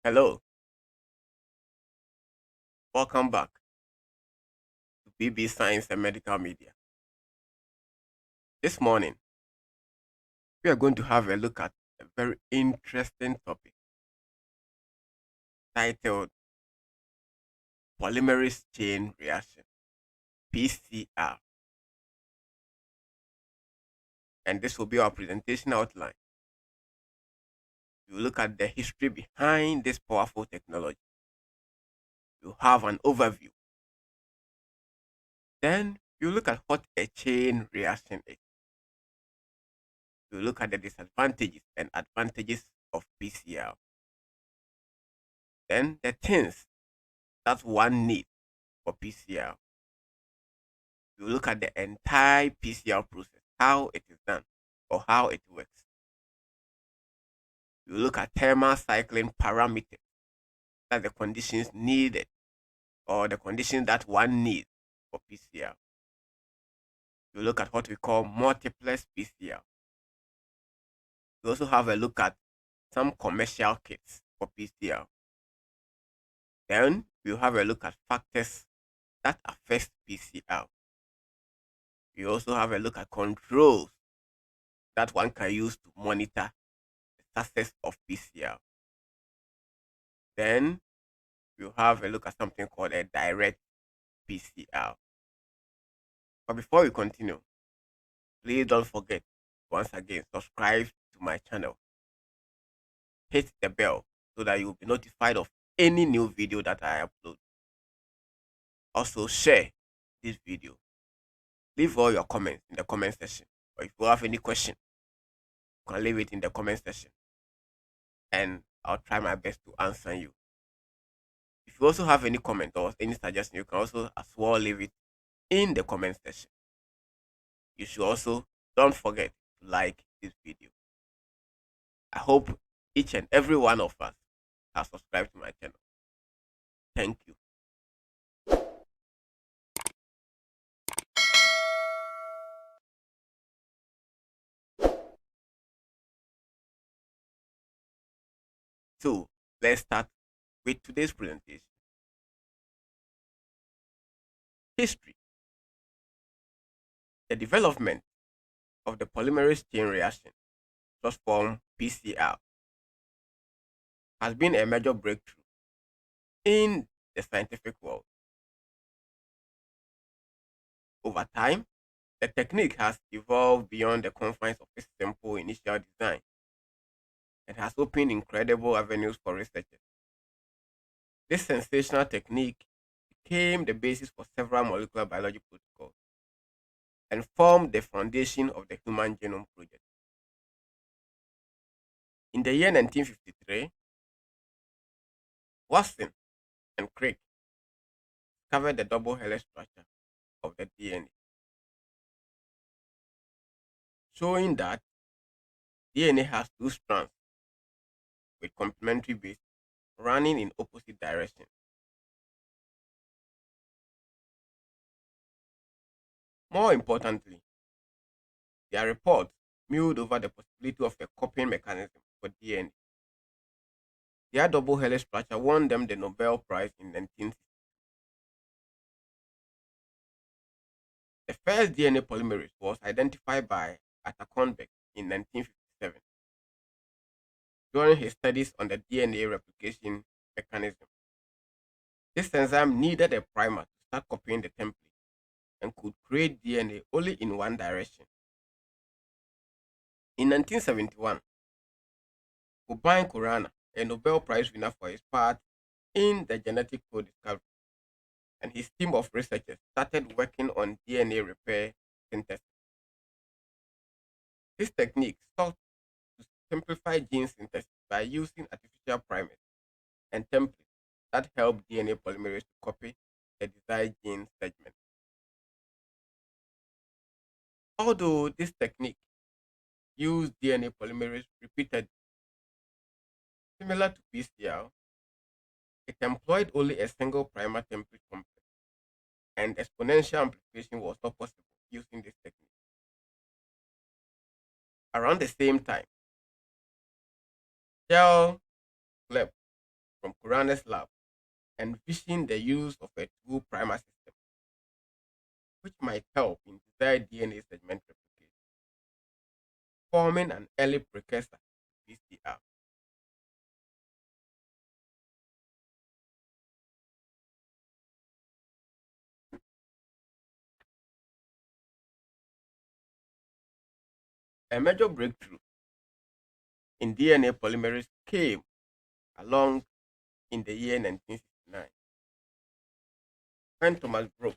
Hello, welcome back to BB Science and Medical Media. This morning, we are going to have a look at a very interesting topic titled Polymerase Chain Reaction, PCR. And this will be our presentation outline. You look at the history behind this powerful technology. You have an overview. Then you look at what a chain reaction is. You look at the disadvantages and advantages of PCR. Then the things that one needs for PCR. You look at the entire PCR process, how it is done or how it works. You look at thermal cycling parameters, that's the conditions needed or the conditions that one needs for PCR. You look at what we call multiplex PCR. You also have a look at some commercial kits for PCR. Then you have a look at factors that affect PCR. You also have a look at controls that one can use to monitor the success of PCR. Then you have a look at something called a direct PCR. But before we continue, please don't forget, once again, subscribe to my channel. Hit the bell so that you'll be notified of any new video that I upload. Also, share this video. Leave all your comments in the comment section. Or if you have any question, you can leave it in the comment section. And I'll try my best to answer you. If you also have any comment or any suggestion, you can also as well leave it in the comment section. You should also don't forget to like this video. I hope each and every one of us has subscribed to my channel. Thank you. So let's start with today's presentation. History. The development of the polymerase chain reaction, short form PCR, has been a major breakthrough in the scientific world. Over time, the technique has evolved beyond the confines of its simple initial design and has opened incredible avenues for researchers. This sensational technique became the basis for several molecular biology protocols and formed the foundation of the Human Genome Project. In the year 1953, Watson and Crick discovered the double helix structure of the DNA, showing that DNA has two strands with complementary bases running in opposite directions. More importantly, their report muled over the possibility of a copying mechanism for DNA. Their double helix structure won them the Nobel Prize in 1960. The first DNA polymerase was identified by Arthur Kornberg in 1957 during his studies on the DNA replication mechanism. This enzyme needed a primer to start copying the template and could create DNA only in one direction. In 1971, Gopal Khurana, a Nobel Prize winner for his part in the genetic code discovery, and his team of researchers started working on DNA repair synthesis. This technique sought to simplify gene synthesis by using artificial primers and templates that help DNA polymerase to copy the desired gene segment. Although this technique used DNA polymerase repeatedly, similar to PCR, it employed only a single primer template complex, and exponential amplification was not possible using this technique. Around the same time, Charles Gleb from Coroner's lab envisioned the use of a two primer system, which might help in desired DNA segment replication, forming an early precursor to PCR. A major breakthrough in DNA polymerase came along in the year 1969 when Thomas Brook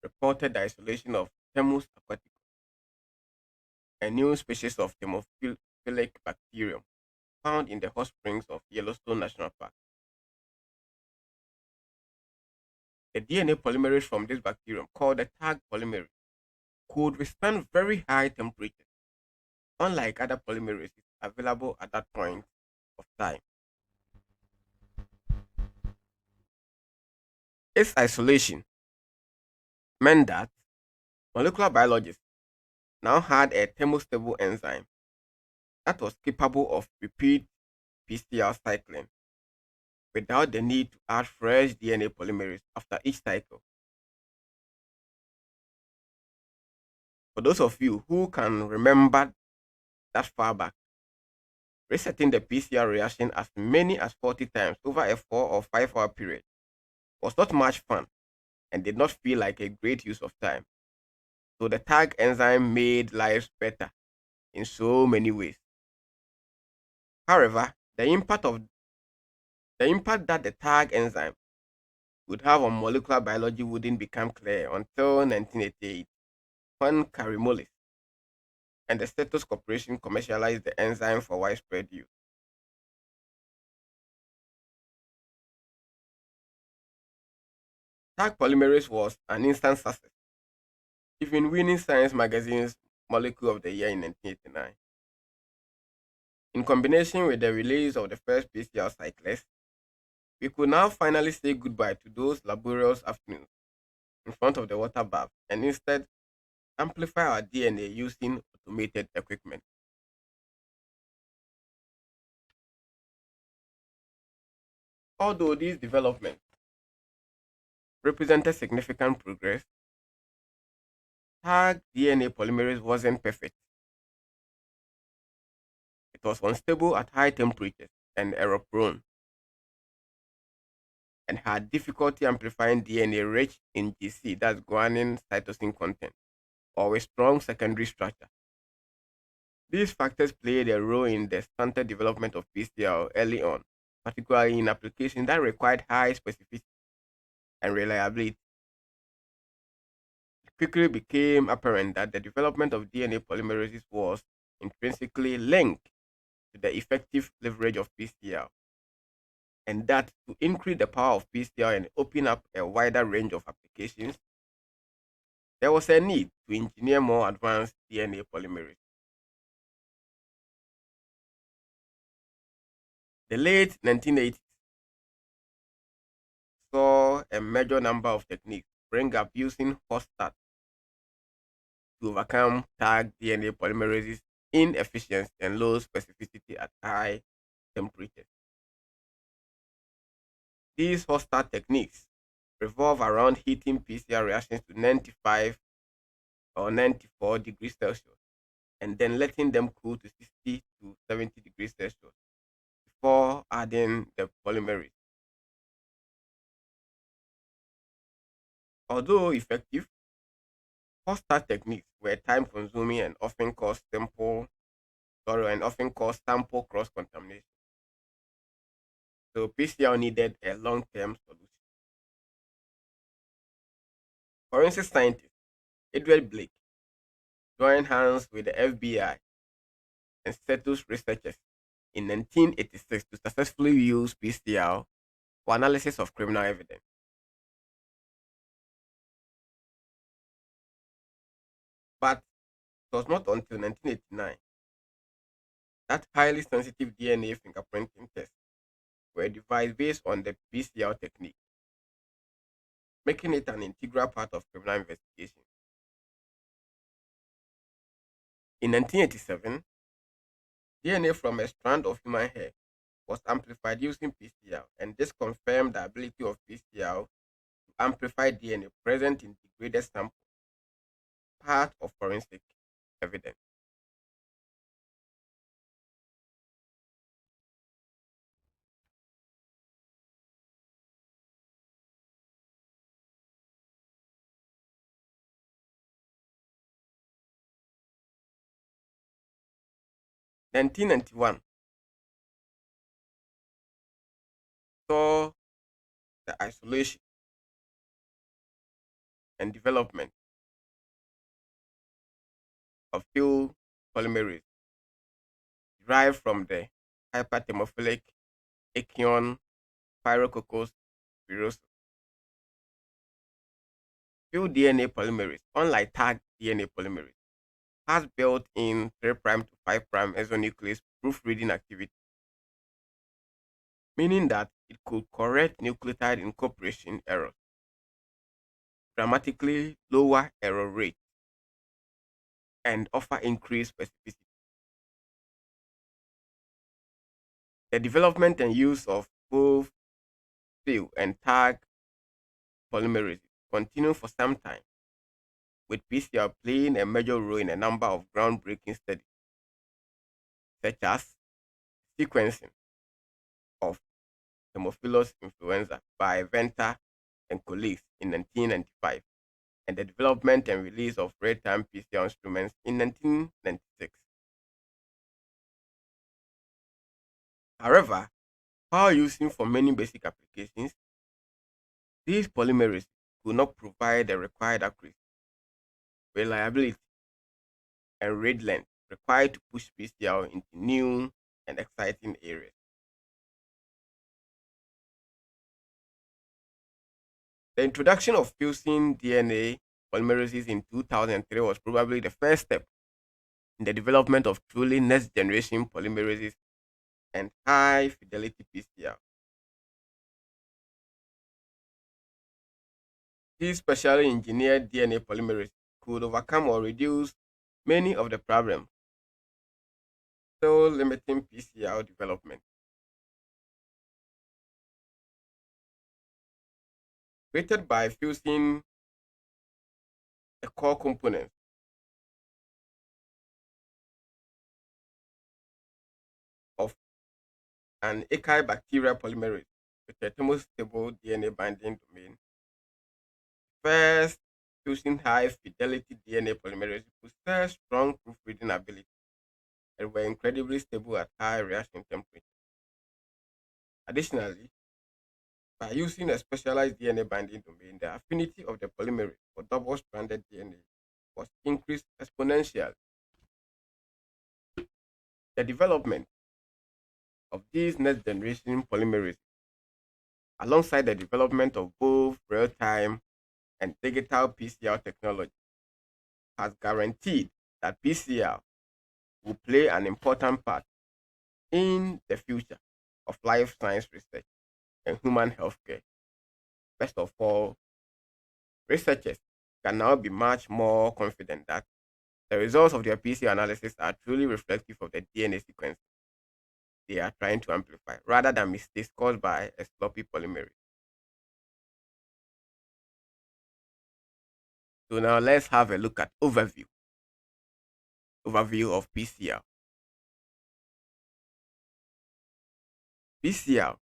reported the isolation of Thermus aquaticus, a new species of thermophilic bacterium found in the hot springs of Yellowstone National Park. The DNA polymerase from this bacterium, called the tag polymerase, could withstand very high temperatures, unlike other polymerases available at that point of time. Its isolation meant that molecular biologists now had a thermostable enzyme that was capable of repeat PCR cycling without the need to add fresh DNA polymerase after each cycle. For those of you who can remember that far back, resetting the PCR reaction as many as 40 times over a 4 or 5 hour period was not much fun and did not feel like a great use of time. So the tag enzyme made lives better in so many ways. However, the impact that the tag enzyme would have on molecular biology wouldn't become clear until 1988 when Carimolis and the Status Corporation commercialized the enzyme for widespread use. Tag polymerase was an instant success, even winning Science magazine's Molecule of the Year in 1989. In combination with the release of the first PCR cyclist, we could now finally say goodbye to those laborious afternoons in front of the water bath and instead amplify our DNA using automated equipment. Although these developments represented significant progress, tag DNA polymerase wasn't perfect. It was unstable at high temperatures and error prone, and had difficulty amplifying DNA rich in GC, that's guanine cytosine content, or with strong secondary structure. These factors played a role in the stunted development of PCR early on, particularly in applications that required high specificity and reliability. It quickly became apparent that the development of DNA polymerases was intrinsically linked to the effective leverage of PCR, and that to increase the power of PCR and open up a wider range of applications, there was a need to engineer more advanced DNA polymerase. The late 1980s saw a major number of techniques spring up using hot start to overcome tag DNA polymerases inefficiency and low specificity at high temperatures. These hot start techniques revolve around heating PCR reactions to 95 or 94 degrees Celsius and then letting them cool to 60 to 70 degrees Celsius before adding the polymerase. Although effective, hot start techniques were time consuming and often caused sample cross contamination. So PCR needed a long term solution. Forensic scientist Edward Blake joined hands with the FBI and status researchers in 1986 to successfully use PCR for analysis of criminal evidence. But it was not until 1989 that highly sensitive DNA fingerprinting tests were devised based on the PCR technique, making it an integral part of criminal investigation. In 1987, DNA from a strand of human hair was amplified using PCR, and this confirmed the ability of PCR to amplify DNA present in degraded samples, part of forensic evidence. 1991 saw the isolation and development of fuel polymerase derived from the hyperthermophilic Achion pyrococcus virosus. Fuel DNA polymerase, unlike tag DNA polymerase, has built-in 3' to 5' isonuclease proofreading activity, meaning that it could correct nucleotide incorporation errors, dramatically lower error rate, and offer increased specificity. The development and use of both field and tag polymerases continue for some time, with PCR playing a major role in a number of groundbreaking studies, such as sequencing of Haemophilus influenza by Venter and colleagues in 1995, and the development and release of real-time PCR instruments in 1996. However, while using for many basic applications, these polymerases could not provide the required accuracy, reliability, and read length required to push PCR into new and exciting areas. The introduction of fusing DNA polymerases in 2003 was probably the first step in the development of truly next generation polymerases and high fidelity PCR. These specially engineered DNA polymerases could overcome or reduce many of the problems still limiting PCR development, created by fusing the core components of an archaea bacterial polymerase with a thermostable DNA binding domain. First, fusing high fidelity DNA polymerase possessed strong proofreading ability and were incredibly stable at high reaction temperature. Additionally, by using a specialized DNA binding domain, the affinity of the polymerase for double stranded DNA was increased exponentially. The development of these next generation polymerases, alongside the development of both real time and digital PCR technology, has guaranteed that PCR will play an important part in the future of life science research and human healthcare. Best of all, researchers can now be much more confident that the results of their PCR analysis are truly reflective of the DNA sequence they are trying to amplify, rather than mistakes caused by a sloppy polymerase. So now let's have a look at overview of PCR. PCR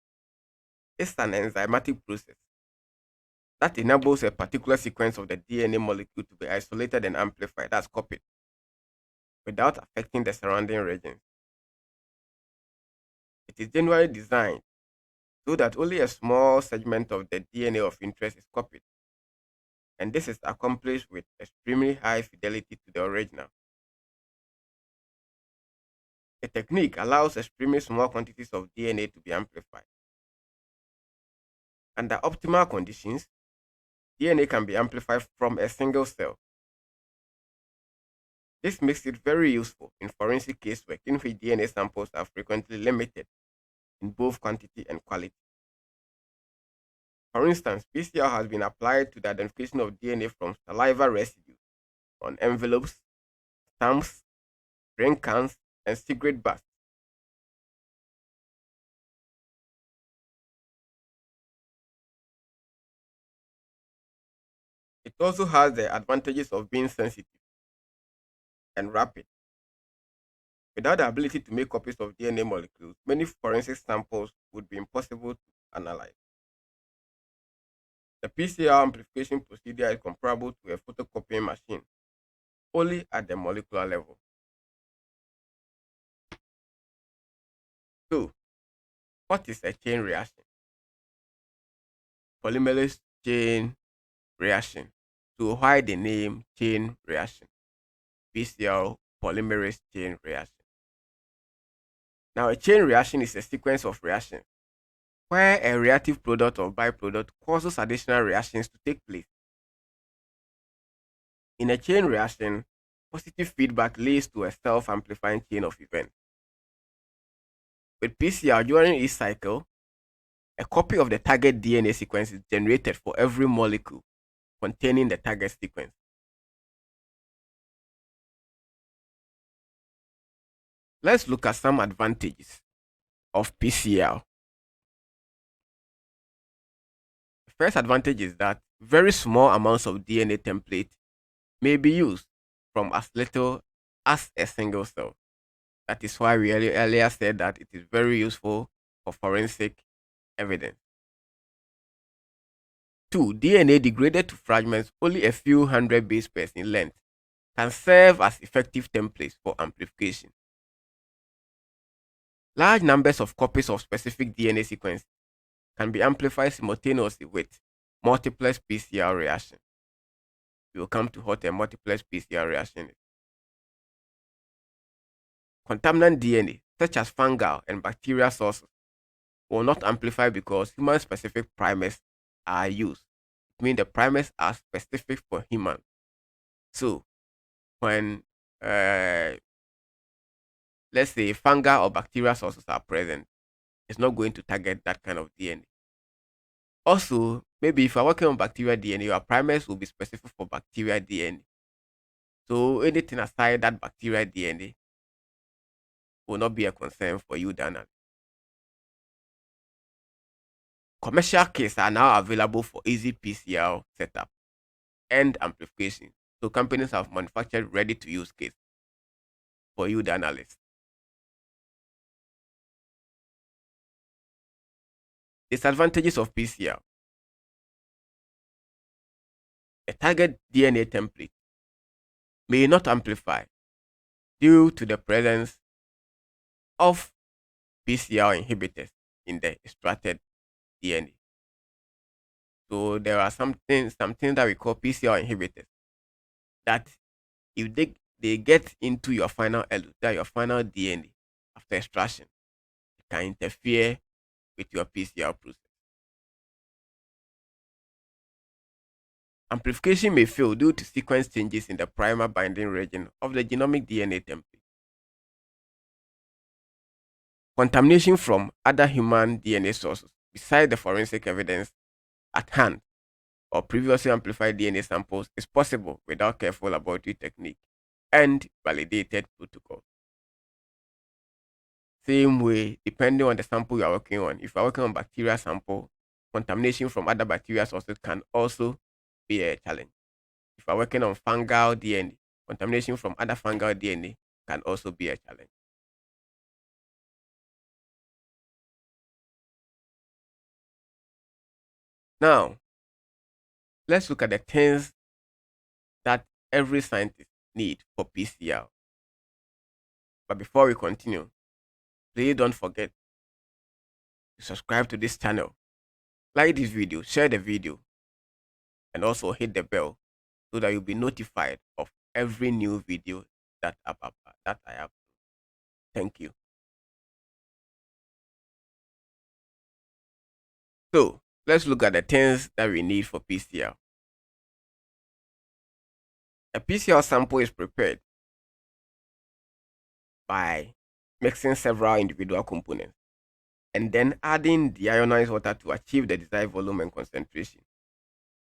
is an enzymatic process that enables a particular sequence of the DNA molecule to be isolated and amplified, that's copied, without affecting the surrounding regions. It is generally designed so that only a small segment of the DNA of interest is copied, and this is accomplished with extremely high fidelity to the original. The technique allows extremely small quantities of DNA to be amplified. Under optimal conditions, DNA can be amplified from a single cell. This makes it very useful in forensic casework in which DNA samples are frequently limited in both quantity and quality. For instance, PCR has been applied to the identification of DNA from saliva residues on envelopes, stamps, drink cans, and cigarette butts. It also has the advantages of being sensitive and rapid. Without the ability to make copies of DNA molecules, many forensic samples would be impossible to analyze. The PCR amplification procedure is comparable to a photocopying machine, only at the molecular level. So, what is a chain reaction? Polymerase chain reaction. So, why the name chain reaction? PCR polymerase chain reaction. Now, a chain reaction is a sequence of reactions where a reactive product or byproduct causes additional reactions to take place. In a chain reaction, positive feedback leads to a self amplifying chain of events. With PCR, during each cycle, a copy of the target DNA sequence is generated for every molecule containing the target sequence. Let's look at some advantages of PCR. The first advantage is that very small amounts of DNA template may be used from as little as a single cell. That is why we earlier said that it is very useful for forensic evidence. Two, DNA degraded to fragments only a few hundred base pairs in length can serve as effective templates for amplification. Large numbers of copies of specific DNA sequence can be amplified simultaneously with multiplex PCR reaction. We will come to what a multiplex PCR reaction is. Contaminant DNA, such as fungal and bacterial sources, will not amplify because human specific primers are used. It means the primers are specific for humans. So, when let's say fungal or bacterial sources are present, it's not going to target that kind of DNA. Also, maybe if you're working on bacterial DNA, your primers will be specific for bacterial DNA. So anything aside that bacterial DNA will not be a concern for you, Dana. Commercial kits are now available for easy PCR setup and amplification. So companies have manufactured ready to use kits for you, the analyst. Disadvantages of PCR. A target DNA template may not amplify due to the presence of PCR inhibitors in the extracted DNA. So there are something that we call PCR inhibitors that if they get into your final that your final DNA after extraction, it can interfere with your PCR process. Amplification may fail due to sequence changes in the primer binding region of the genomic DNA template. Contamination from other human DNA sources besides the forensic evidence at hand or previously amplified DNA samples is possible without careful laboratory technique and validated protocols. Same way, depending on the sample you are working on. If you are working on bacterial sample, contamination from other bacterial sources can also be a challenge. If you are working on fungal DNA, contamination from other fungal DNA can also be a challenge. Now, let's look at the things that every scientist need for PCR. But before we continue, please don't forget to subscribe to this channel, like this video, share the video, and also hit the bell so that you'll be notified of every new video that I have. Thank you. So let's look at the things that we need for PCR. A PCR sample is prepared by mixing several individual components and then adding deionized water to achieve the desired volume and concentration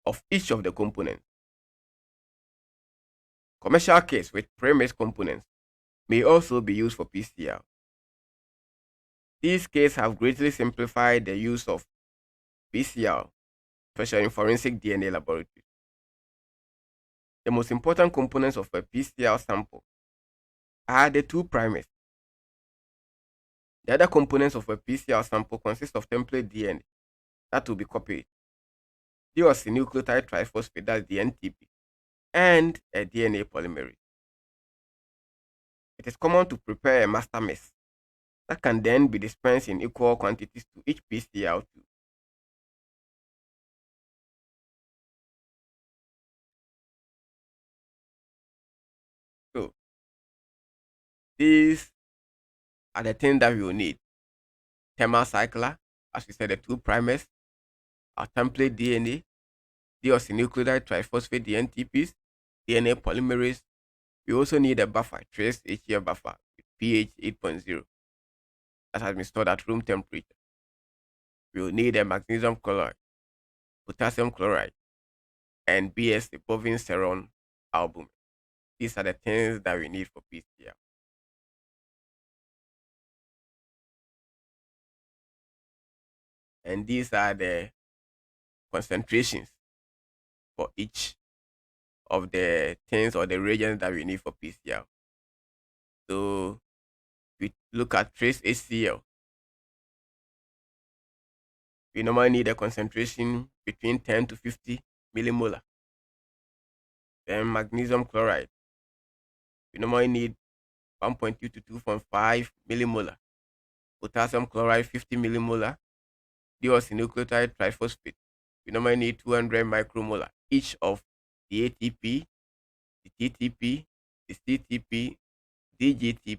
of each of the components. Commercial kits with pre-mixed components may also be used for PCR. These kits have greatly simplified the use of PCR, especially in forensic DNA laboratories. The most important components of a PCR sample are the two primers. The other components of a PCR sample consist of template DNA that will be copied, deoxynucleotide triphosphate, that's the NTP, and a DNA polymerase. It is common to prepare a master mix that can then be dispensed in equal quantities to each PCR tube. So these are the things that we will need: thermal cycler, as we said, the two primers, our template DNA, deoxynucleotide triphosphate, the NTPs, DNA polymerase. We also need a buffer, trace HCl buffer with pH 8.0 that has been stored at room temperature. We will need a magnesium chloride, potassium chloride, and BS, bovine serum albumin. These are the things that we need for PCR. And these are the concentrations for each of the things or the reagents that we need for PCR. So we look at trace HCl. We normally need a concentration between 10 to 50 millimolar. Then magnesium chloride, we normally need 1.2 to 2.5 millimolar. Potassium chloride, 50 millimolar. Deoxynucleotide triphosphate, we normally need 200 micromolar each of the ATP, the TTP, the CTP, DGTP.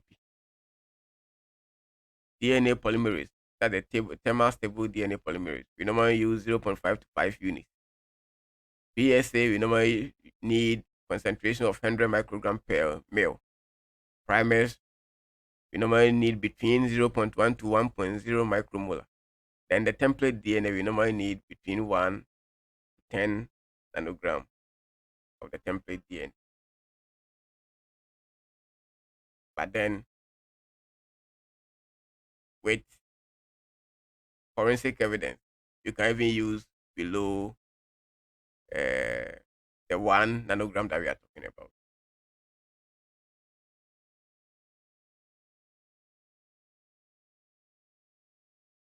DNA polymerase, that's the thermal stable DNA polymerase. We normally use 0.5 to 5 units. BSA, we normally need concentration of 100 microgram per ml. Primers, we normally need between 0.1 to 1.0 micromolar. Then the template DNA, we normally need between 1 to 10 nanogram of the template DNA. But then with forensic evidence, you can even use below uh, the 1 nanogram that we are talking about.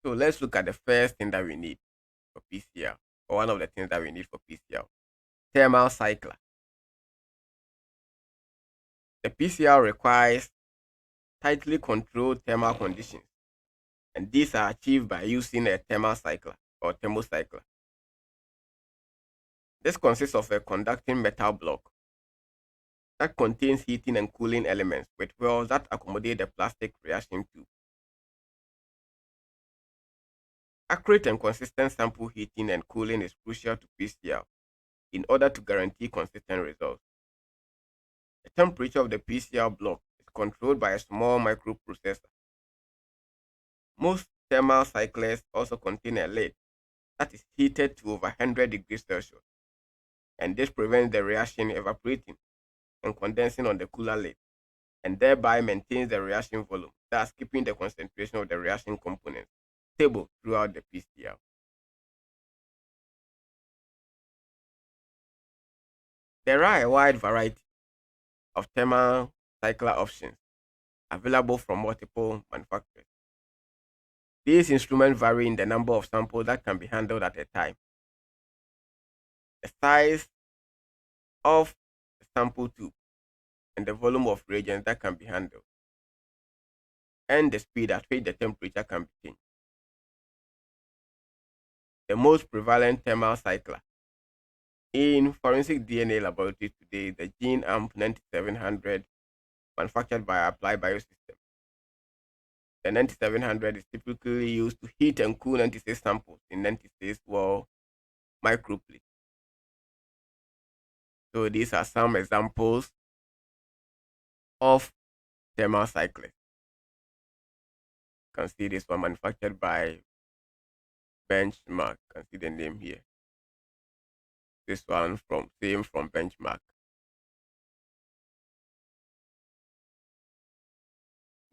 So let's look at the first thing that we need for PCR, or one of the things that we need for PCR: thermal cycler. The PCR requires tightly controlled thermal conditions, and these are achieved by using a thermal cycler or thermocycler. This consists of a conducting metal block that contains heating and cooling elements with wells that accommodate the plastic reaction tube. Accurate and consistent sample heating and cooling is crucial to PCR in order to guarantee consistent results. The temperature of the PCR block is controlled by a small microprocessor. Most thermal cyclers also contain a lid that is heated to over 100 degrees Celsius, and this prevents the reaction evaporating and condensing on the cooler lid, and thereby maintains the reaction volume, thus keeping the concentration of the reaction components stable throughout the PCR. There are a wide variety of thermal cycler options available from multiple manufacturers. These instruments vary in the number of samples that can be handled at a time, the size of the sample tube, and the volume of reagents that can be handled, and the speed at which the temperature can be changed. The most prevalent thermal cycler in forensic DNA laboratories today is the Gene Amp 9700, manufactured by Applied Biosystems. The 9700 is typically used to heat and cool 96 samples in 96 well microplates. So these are some examples of thermal cyclers. You can see this one manufactured by Benchmark. You can see the name here. This one from Benchmark.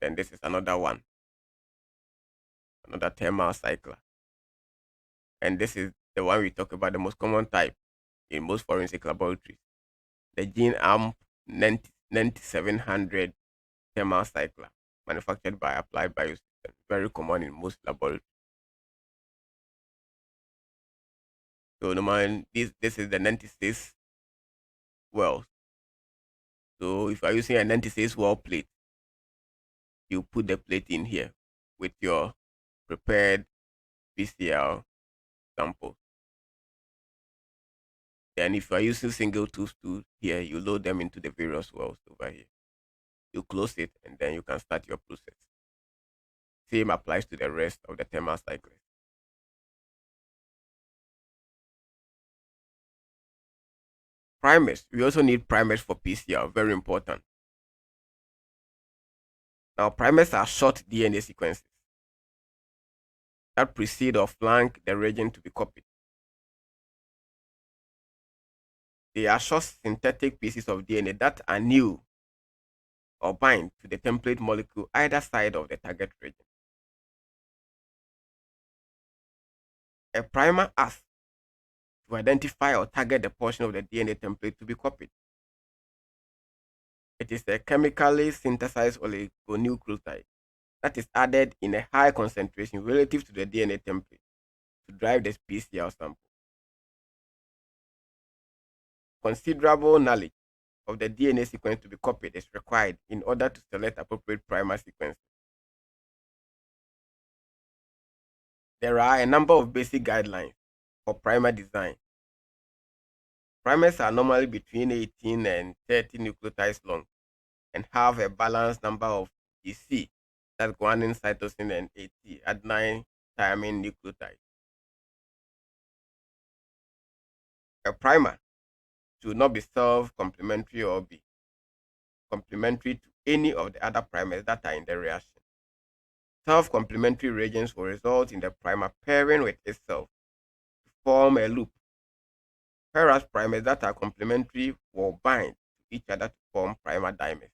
Then this is another one, another thermal cycler. And this is the one we talk about, the most common type in most forensic laboratories. the gene amp 9700 thermal cycler, manufactured by Applied Biosystems, very common in most laboratories. So normally this is the 96 well. So if you're using a 96 well plate, you put the plate in here with your prepared PCR sample. Then if you are using single tooth tool here, you load them into the various wells over here. You close it and then you can start your process. Same applies to the rest of the thermal cycles. Primers. We also need primers for PCR, very important. Now, primers are short DNA sequences that precede or flank the reagent to be copied. They are short synthetic pieces of DNA that are new or bind to the template molecule either side of the target reagent. A primer acts to identify or target the portion of the DNA template to be copied. It is a chemically synthesized oligonucleotide that is added in a high concentration relative to the DNA template to drive the PCR sample. Considerable knowledge of the DNA sequence to be copied is required in order to select appropriate primer sequences. There are a number of basic guidelines for primer design. Primers are normally between 18 and 30 nucleotides long and have a balanced number of GC, that's guanine, cytosine, and AT, adenine, thymine nucleotides. A primer should not be self-complementary or be complementary to any of the other primers that are in the reaction. Self-complementary reagents will result in the primer pairing with itself to form a loop, whereas primers that are complementary will bind to each other to form primer dimers.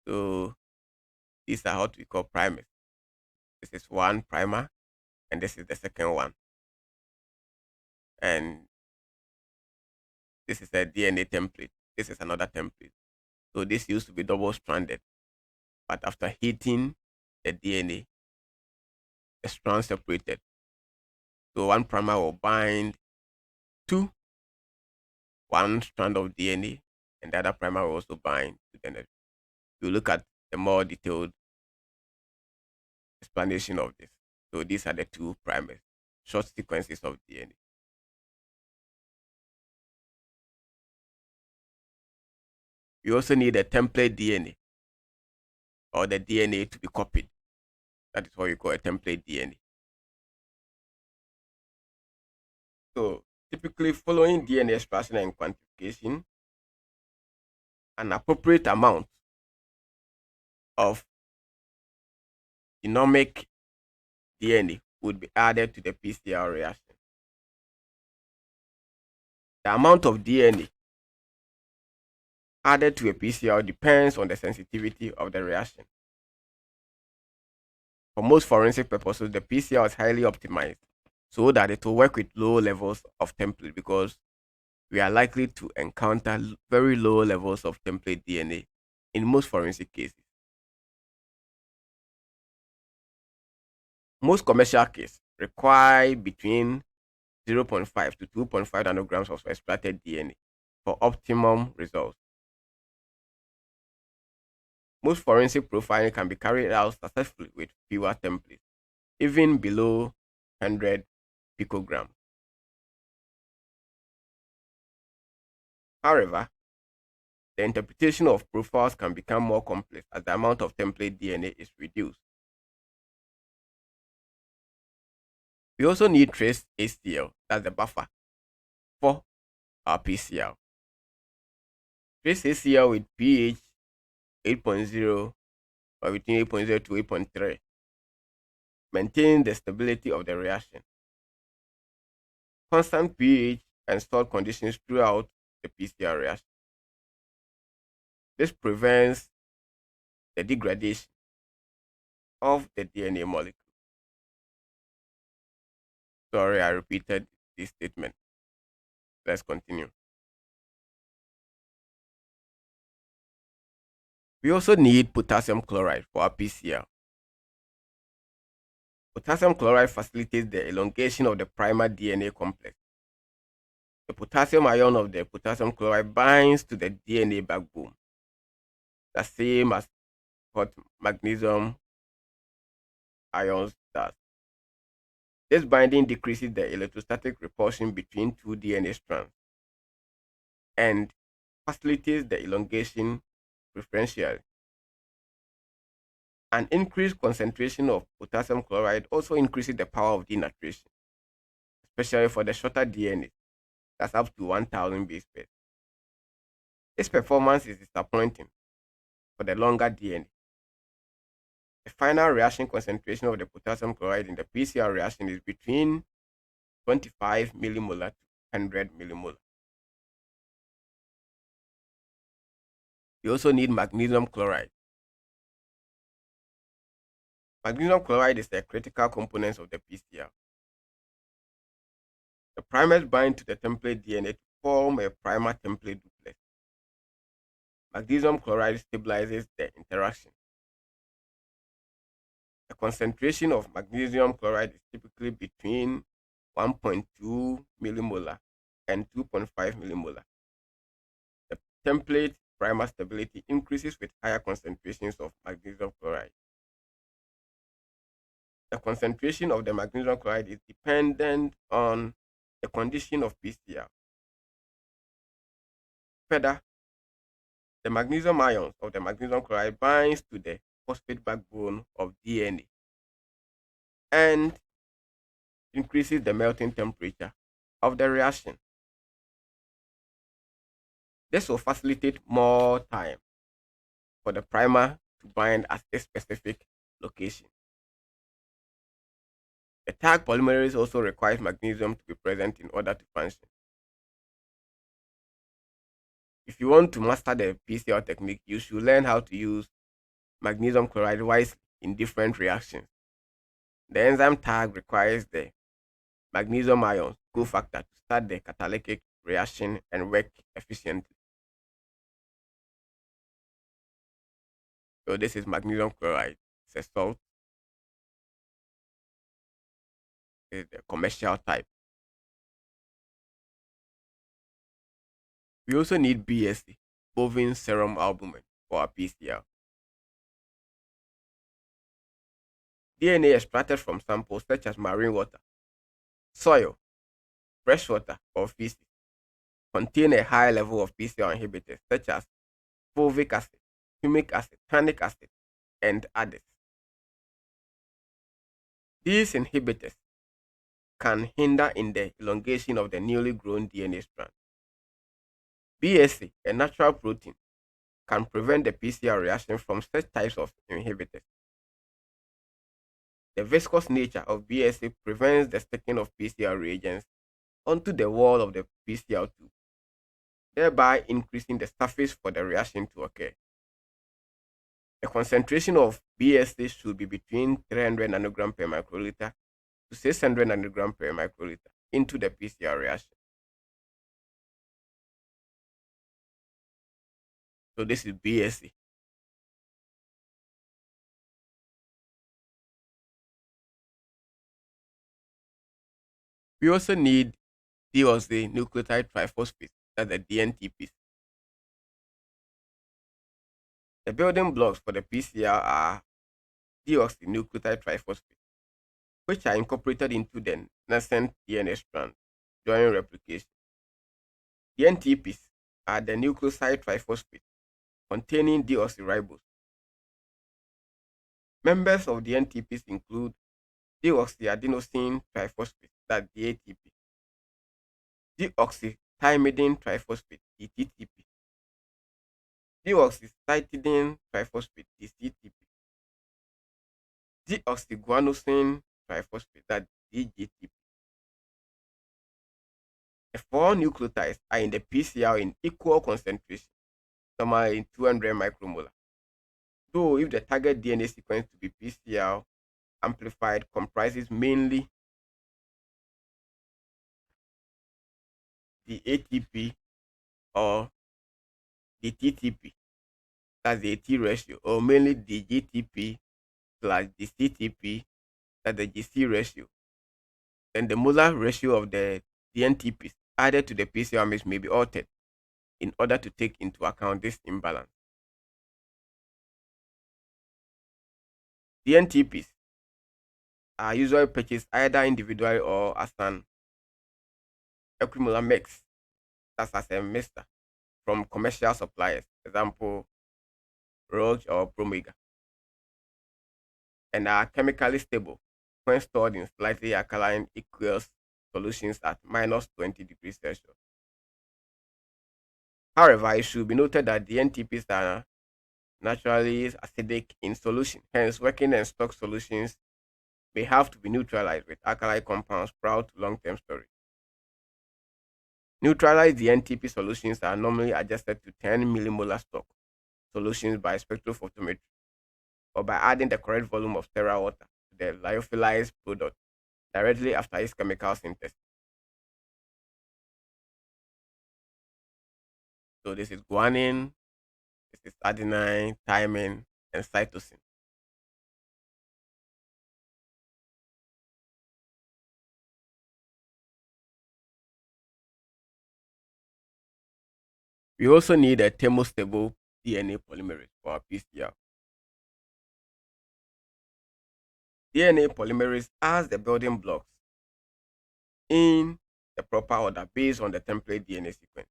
So these are what we call primers. This is one primer, and this is the second one. And this is a DNA template. This is another template. So this used to be double stranded, but after heating the DNA, the strands separated. So one primer will bind to one strand of DNA, and the other primer will also bind to the next. You look at the more detailed explanation of this. So these are the two primers, short sequences of DNA. You also need a template DNA or the DNA to be copied. That is what you call a template DNA. So typically following DNA extraction and quantification, an appropriate amount of genomic DNA would be added to the PCR reaction. The amount of DNA added to a PCR depends on the sensitivity of the reaction. For most forensic purposes, the PCR is highly optimized so that it will work with low levels of template because we are likely to encounter very low levels of template DNA in most forensic cases. Most commercial cases require between 0.5 to 2.5 nanograms of extracted DNA for optimum results. Most forensic profiling can be carried out successfully with fewer templates, even below 100 picograms. However, the interpretation of profiles can become more complex as the amount of template DNA is reduced. We also need trace HCl, that's the buffer, for our PCR. Trace HCl with pH 8.0 or between 8.0 to 8.3 maintain the stability of the reaction. Constant pH and salt conditions throughout the PCR reaction. This prevents the degradation of the DNA molecule. Sorry, I repeated this statement. Let's continue. We also need potassium chloride for our PCR. Potassium chloride facilitates the elongation of the primer DNA complex. The potassium ion of the potassium chloride binds to the DNA backbone, the same as what magnesium ions does. This binding decreases the electrostatic repulsion between two DNA strands and facilitates the elongation preferentially. An increased concentration of potassium chloride also increases the power of denaturation, especially for the shorter DNA, that's up to 1000 base pairs. This performance is disappointing for the longer DNA. The final reaction concentration of the potassium chloride in the PCR reaction is between 25 millimolar to 100 millimolar. You also need magnesium chloride. Magnesium chloride is a critical component of the PCR. The primers bind to the template DNA to form a primer template duplex. Magnesium chloride stabilizes the interaction. The concentration of magnesium chloride is typically between 1.2 millimolar and 2.5 millimolar. The template primer stability increases with higher concentrations of magnesium chloride. The concentration of the magnesium chloride is dependent on the condition of PCR. Further, the magnesium ions of the magnesium chloride binds to the phosphate backbone of DNA and increases the melting temperature of the reaction. This will facilitate more time for the primer to bind at a specific location. The tag polymerase also requires magnesium to be present in order to function. If you want to master the PCR technique, you should learn how to use magnesium chloride wisely in different reactions. The enzyme tag requires the magnesium ions cofactor to start the catalytic reaction and work efficiently. So this is magnesium chloride. It's a salt. It's the commercial type. We also need BSA, bovine serum albumin, for our PCR. DNA extracted from samples such as marine water, soil, fresh water, or feces contain a high level of PCR inhibitors such as fulvic acid, humic acid, tannic acid, and others. These inhibitors can hinder in the elongation of the newly grown DNA strand. BSA, a natural protein, can prevent the PCR reaction from such types of inhibitors. The viscous nature of BSA prevents the sticking of PCR reagents onto the wall of the PCR tube, thereby increasing the surface for the reaction to occur. The concentration of BSA should be between 300 nanogram per microliter to 600 nanogram per microliter into the PCR reaction. So this is BSA. We also need deoxynucleotide triphosphate, that's the DNTPs. The building blocks for the PCR are deoxynucleotide triphosphate, which are incorporated into the nascent DNA strand during replication. DNTPs are the nucleoside triphosphate containing deoxyribose. Members of DNTPs include deoxyadenosine triphosphate, that's DATP, deoxythymidine triphosphate, DTTP, deoxycytidine triphosphate, DCTP, deoxyguanosine triphosphate, that's DGTP. The four nucleotides are in the PCR in equal concentration, normally in 200 micromolar. So if the target DNA sequence to be PCR amplified comprises mainly the ATP or the TTP, that's the AT ratio, or mainly the GTP plus the CTP, that's the GC ratio, then the molar ratio of the DNTPs added to the PCR mix may be altered in order to take into account this imbalance. DNTPs are usually purchased either individually or as an equimolar mix, that's as a mixture from commercial suppliers, example Roche or Promega, and are chemically stable when stored in slightly alkaline aqueous solutions at minus 20 degrees Celsius. However, it should be noted that the NTPs are naturally acidic in solution, hence working and stock solutions may have to be neutralized with alkali compounds prior to long-term storage. Neutralized DNTP solutions are normally adjusted to 10 millimolar stock solutions by spectrophotometry or by adding the correct volume of sterile water to the lyophilized product directly after its chemical synthesis. So this is guanine, this is adenine, thymine, and cytosine. We also need a thermostable DNA polymerase for our PCR. DNA polymerase has the building blocks in the proper order based on the template DNA sequence.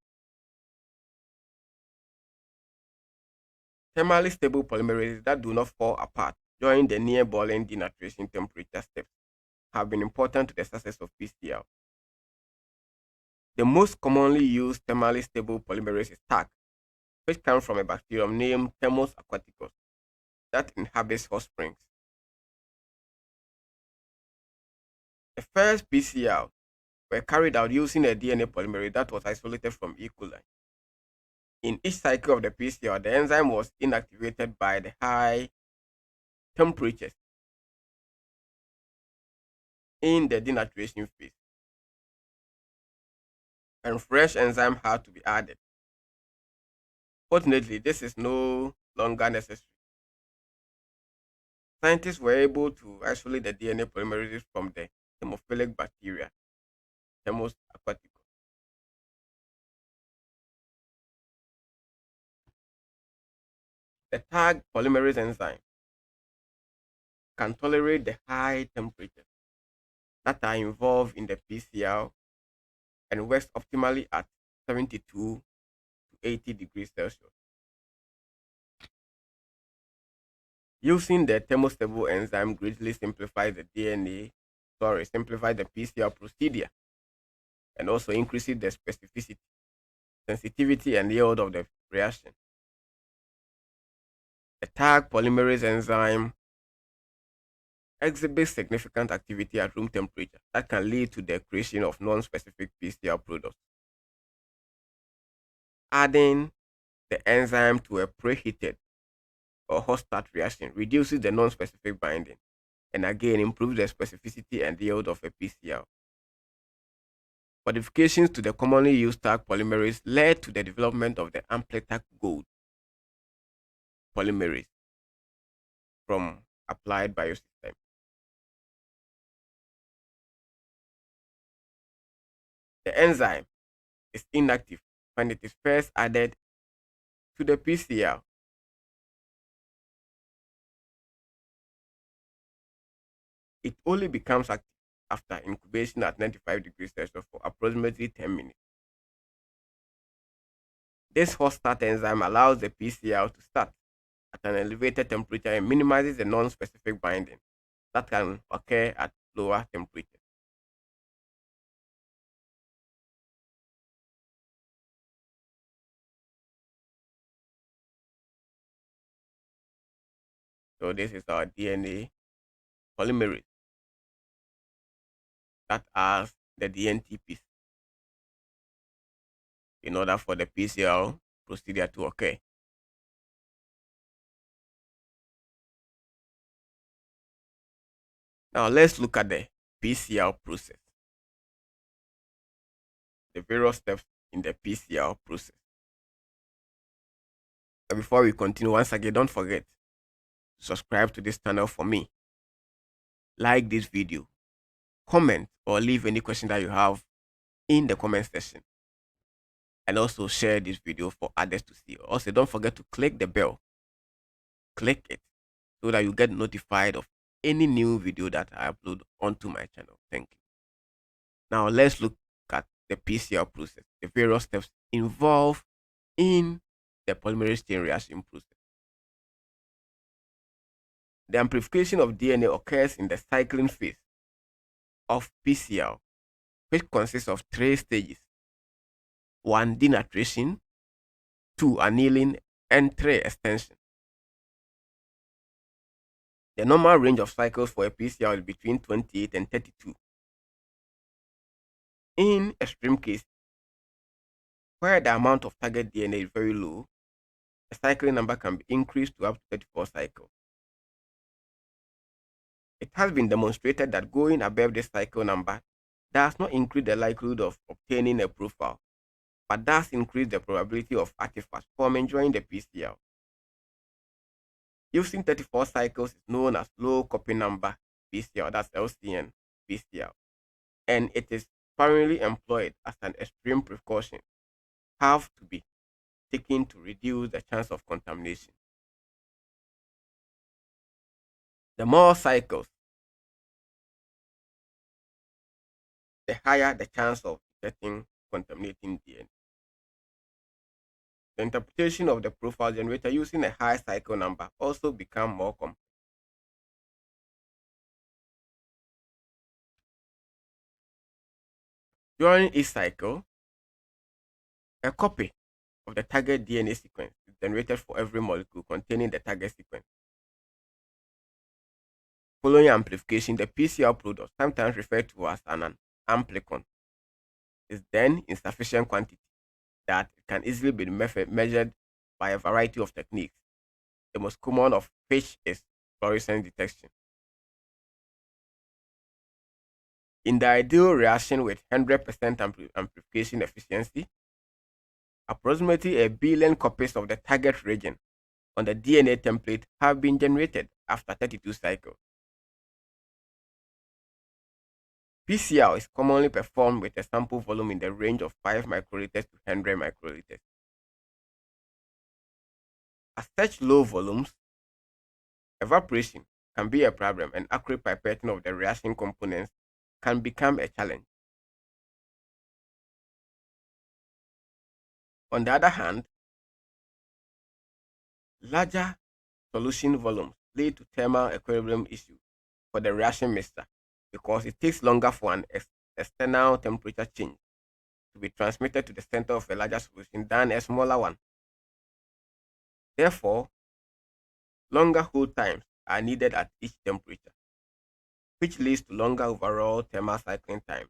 Thermally stable polymerases that do not fall apart during the near boiling denaturation temperature steps have been important to the success of PCR. The most commonly used thermally stable polymerase is TAC, which comes from a bacterium named Thermus aquaticus that inhabits hot springs. The first PCR were carried out using a DNA polymerase that was isolated from E. coli. In each cycle of the PCR, the enzyme was inactivated by the high temperatures in the denaturation phase, and fresh enzyme had to be added. Fortunately, this is no longer necessary. Scientists were able to isolate the DNA polymerases from the hemophilic bacteria, Thermus aquaticus. The tag polymerase enzyme can tolerate the high temperatures that are involved in the PCR and works optimally at 72 to 80 degrees Celsius. Using the thermostable enzyme greatly simplifies the simplifies the PCR procedure and also increases the specificity, sensitivity, and yield of the reaction. The tag polymerase enzyme exhibits significant activity at room temperature that can lead to the creation of non-specific PCR products. Adding the enzyme to a preheated or hot start reaction reduces the non-specific binding and again improves the specificity and yield of a PCR. Modifications to the commonly used tag polymerase led to the development of the AmpliTag Gold polymerase from Applied Biosystem. The enzyme is inactive when it is first added to the PCR. It only becomes active after incubation at 95 degrees Celsius for approximately 10 minutes. This hot start enzyme allows the PCR to start at an elevated temperature and minimizes the non-specific binding that can occur at lower temperatures. So this is our DNA polymerase that has the DNTPs in order for the PCR procedure to occur. Now let's look at the PCR process, the various steps in the PCR process. But before we continue, once again, don't forget to subscribe to this channel for me. Like this video, comment or leave any question that you have in the comment section. And also share this video for others to see. Also, don't forget to click the bell. Click it so that you get notified of any new video that I upload onto my channel. Thank you. Now let's look at the PCR process, the various steps involved in the polymerase chain reaction process. The amplification of DNA occurs in the cycling phase of PCR, which consists of three stages: 1. Denaturation, 2. Annealing, and 3. Extension. The normal range of cycles for a PCR is between 28 and 32. In extreme cases, where the amount of target DNA is very low, the cycling number can be increased to up to 34 cycles. It has been demonstrated that going above this cycle number does not increase the likelihood of obtaining a profile, but does increase the probability of artifacts forming during the PCR. Using 34 cycles is known as low copy number PCR, that's LCN PCR, and it is primarily employed as an extreme precaution, have to be taken to reduce the chance of contamination. The more cycles, the higher the chance of detecting contaminating DNA. The interpretation of the profile generator using a high cycle number also become more complex. During each cycle, a copy of the target DNA sequence is generated for every molecule containing the target sequence. Following amplification, the PCR product, sometimes referred to as an amplicon, is then in sufficient quantity that it can easily be measured by a variety of techniques, the most common of which is fluorescence detection. In the ideal reaction with 100% amplification efficiency, approximately a billion copies of the target reagent on the DNA template have been generated after 32 cycles. PCR is commonly performed with a sample volume in the range of 5 microliters to 100 microliters. At such low volumes, evaporation can be a problem and accurate pipetting of the reaction components can become a challenge. On the other hand, larger solution volumes lead to thermal equilibrium issues for the reaction mixture because it takes longer for an external temperature change to be transmitted to the center of a larger solution than a smaller one. Therefore, longer hold times are needed at each temperature, which leads to longer overall thermal cycling time.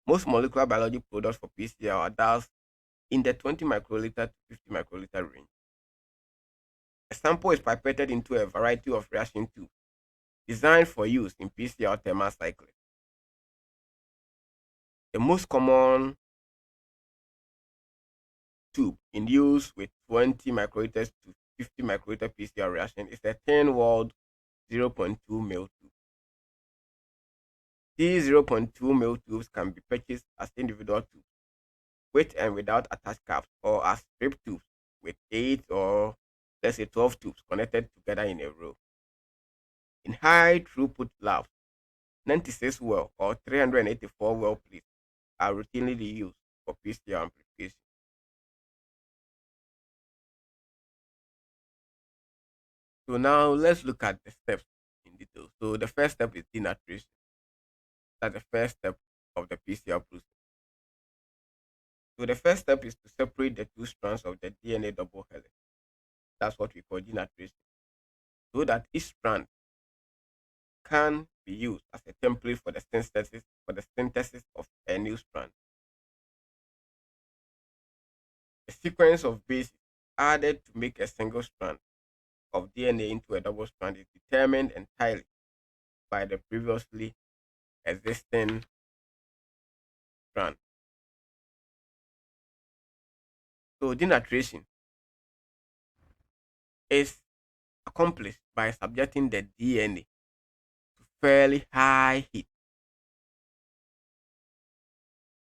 Most molecular biology products for PCR are thus in the 20 microliter to 50 microliter range. A sample is pipetted into a variety of reaction tubes designed for use in PCR thermal cycling. The most common tube in use with 20 microliters to 50 microliter PCR reaction is a thin-walled 0.2 ml tube. These 0.2 ml tubes can be purchased as individual tubes, with and without attached caps, or as strip tubes with 8 or let's say 12 tubes connected together in a row. In high throughput labs, 96 well or 384 well plates are routinely used for PCR amplification. So now let's look at the steps in detail. So the first step is denaturation. That's the first step of the PCR process. So the first step is to separate the two strands of the DNA double helix. That's what we call denaturation, so that each strand can be used as a template for the synthesis of a new strand. A sequence of bases added to make a single strand of DNA into a double strand is determined entirely by the previously existing strand. So denaturation is accomplished by subjecting the DNA to fairly high heat,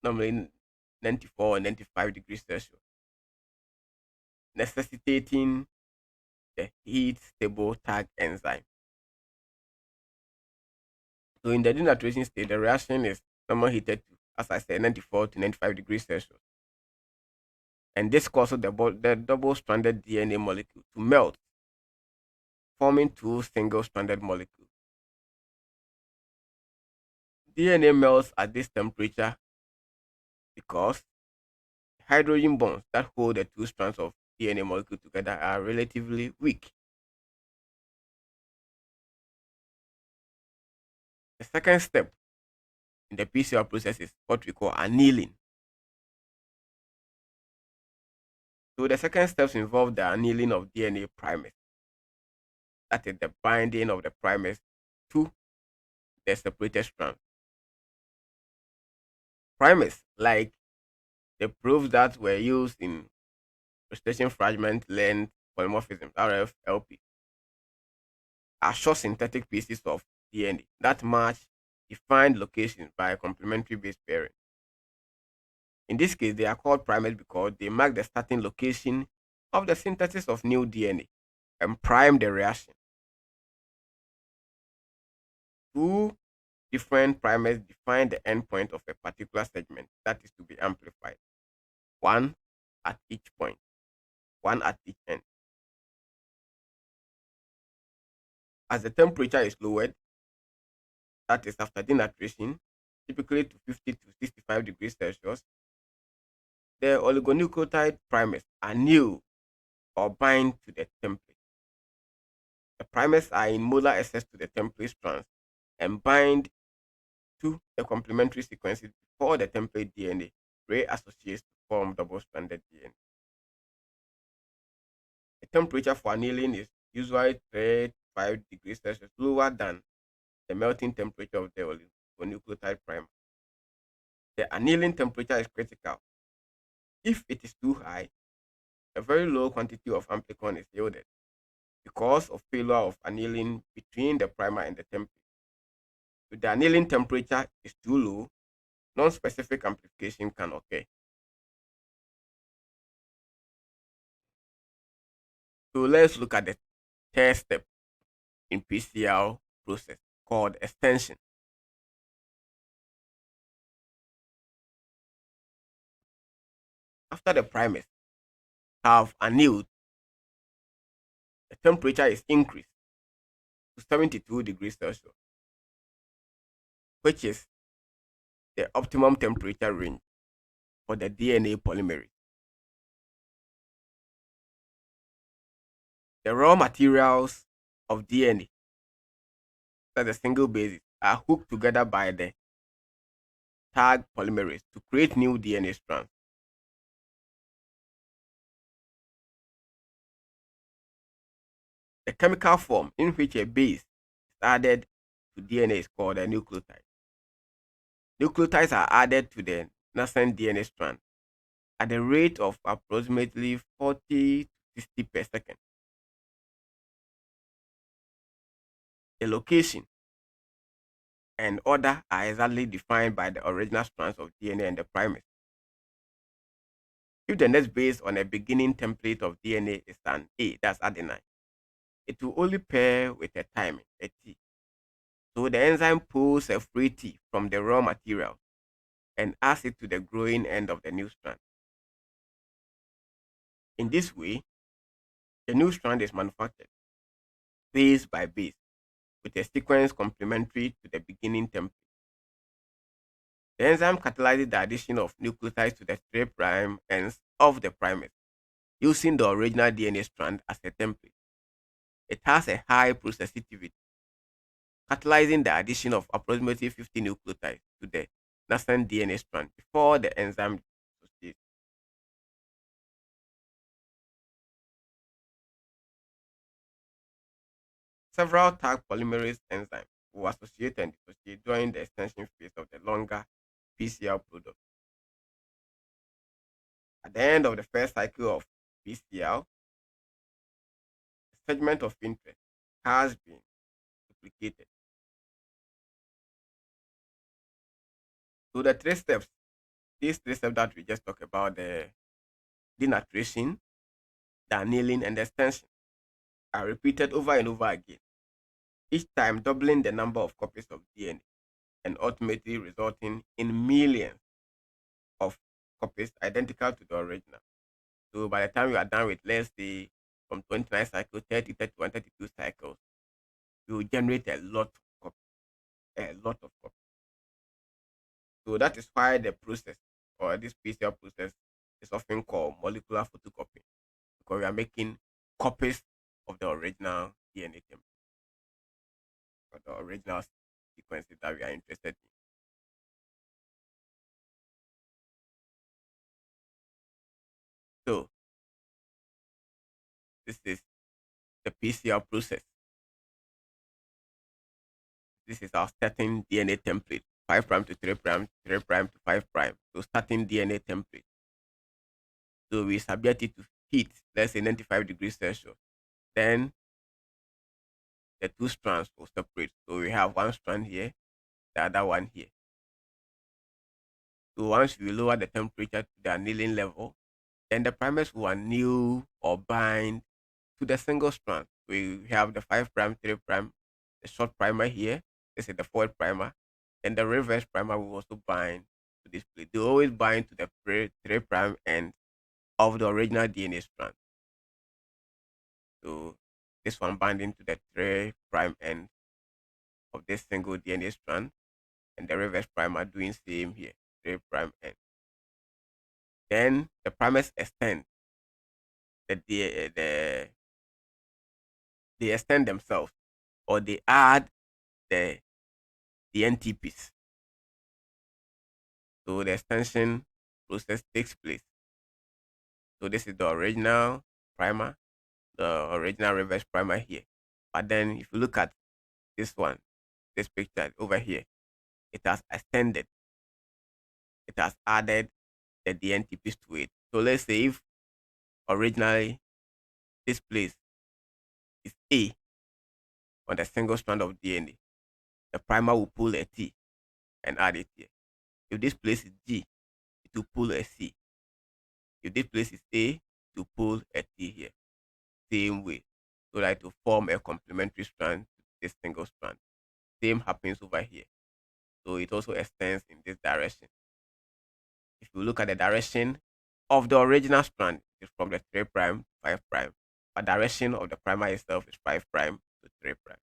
normally 94 or 95 degrees Celsius, necessitating the heat stable tag enzyme. So in the denaturation state, the reaction is normally heated to, as I said, 94 to 95 degrees Celsius. And this causes the double-stranded DNA molecule to melt, forming two single-stranded molecules. DNA melts at this temperature because hydrogen bonds that hold the two strands of DNA molecule together are relatively weak. The second step in the PCR process is what we call annealing. So the second steps involve the annealing of DNA primers. That is the binding of the primers to the separated strands. Primers, like the probes that were used in precision fragment length polymorphism (RFLP), are short synthetic pieces of DNA that match defined locations by a complementary base pairing. In this case, they are called primers because they mark the starting location of the synthesis of new DNA and prime the reaction. Two different primers define the endpoint of a particular segment that is to be amplified, one at each point, one at each end. As the temperature is lowered, that is after denaturation, typically to 50 to 65 degrees Celsius, the oligonucleotide primers anneal or bind to the template. The primers are in molar access to the template strands and bind to the complementary sequences before the template DNA reassociates to form double-stranded DNA. The temperature for annealing is usually 35 degrees Celsius lower than the melting temperature of the oligonucleotide primer. The annealing temperature is critical. If it is too high, a very low quantity of amplicon is yielded because of failure of annealing between the primer and the template. If the annealing temperature is too low, non-specific amplification can occur. So let's look at the third step in PCR process called extension. After the primers have annealed, the temperature is increased to 72 degrees Celsius, which is the optimum temperature range for the DNA polymerase. The raw materials of DNA, that the single bases, are hooked together by the tag polymerase to create new DNA strands. The chemical form in which a base is added to DNA is called a nucleotide. Nucleotides are added to the nascent DNA strand at the rate of approximately 40 to 60 per second. The location and order are exactly defined by the original strands of DNA and the primers. If the next base on a beginning template of DNA is an A, that's adenine, it will only pair with a thymine, a T. So the enzyme pulls a free T from the raw material and adds it to the growing end of the new strand. In this way, the new strand is manufactured base by base with a sequence complementary to the beginning template. The enzyme catalyzes the addition of nucleotides to the 3' ends of the primers, using the original DNA strand as a template. It has a high processivity, catalyzing the addition of approximately 50 nucleotides to the nascent DNA strand before the enzyme dissociates. Several tag polymerase enzymes will associate and dissociate during the extension phase of the longer PCR product. At the end of the first cycle of PCR, the segment of interest has been duplicated. So the three steps, these three steps that we just talked about, the denaturation, the annealing, and the extension, are repeated over and over again, each time doubling the number of copies of DNA and ultimately resulting in millions of copies identical to the original. So by the time you are done with, let's say, from 29 cycles, 30, 31, 32 cycles, you will generate a lot of copies, a lot of copies. So that is why the process or this PCR process is often called molecular photocopying, because we are making copies of the original DNA template or the original sequences that we are interested in. So this is the PCR process. This is our starting DNA template, 5 prime to 3 prime, 3 prime to 5 prime. So starting DNA template. So we subject it to heat, let's say 95 degrees Celsius. Then the two strands will separate. So we have one strand here, the other one here. So once we lower the temperature to the annealing level, then the primers will anneal or bind to the single strand. We have the 5 prime, 3 prime, the short primer here. This is the forward primer. And the reverse primer will also bind to this plate. They always bind to the 3 prime end of the original DNA strand. So this one binding to the 3 prime end of this single DNA strand, and the reverse primer doing same here, 3 prime end. Then the primers extend the they extend themselves, or they add the NTPs. So the extension process takes place. So this is the original primer, the original reverse primer here. But then if you look at this one, this picture over here, it has extended. It has added the DNTPs to it. So let's say if originally this place is A on the single strand of DNA, the primer will pull a T and add it here. If this place is G, it will pull a C. If this place is A, it will pull a T here. Same way. So that to form a complementary strand to this single strand. Same happens over here. So it also extends in this direction. If you look at the direction of the original strand, it's from the 3 prime to 5 prime. But direction of the primer itself is 5 prime to 3 prime.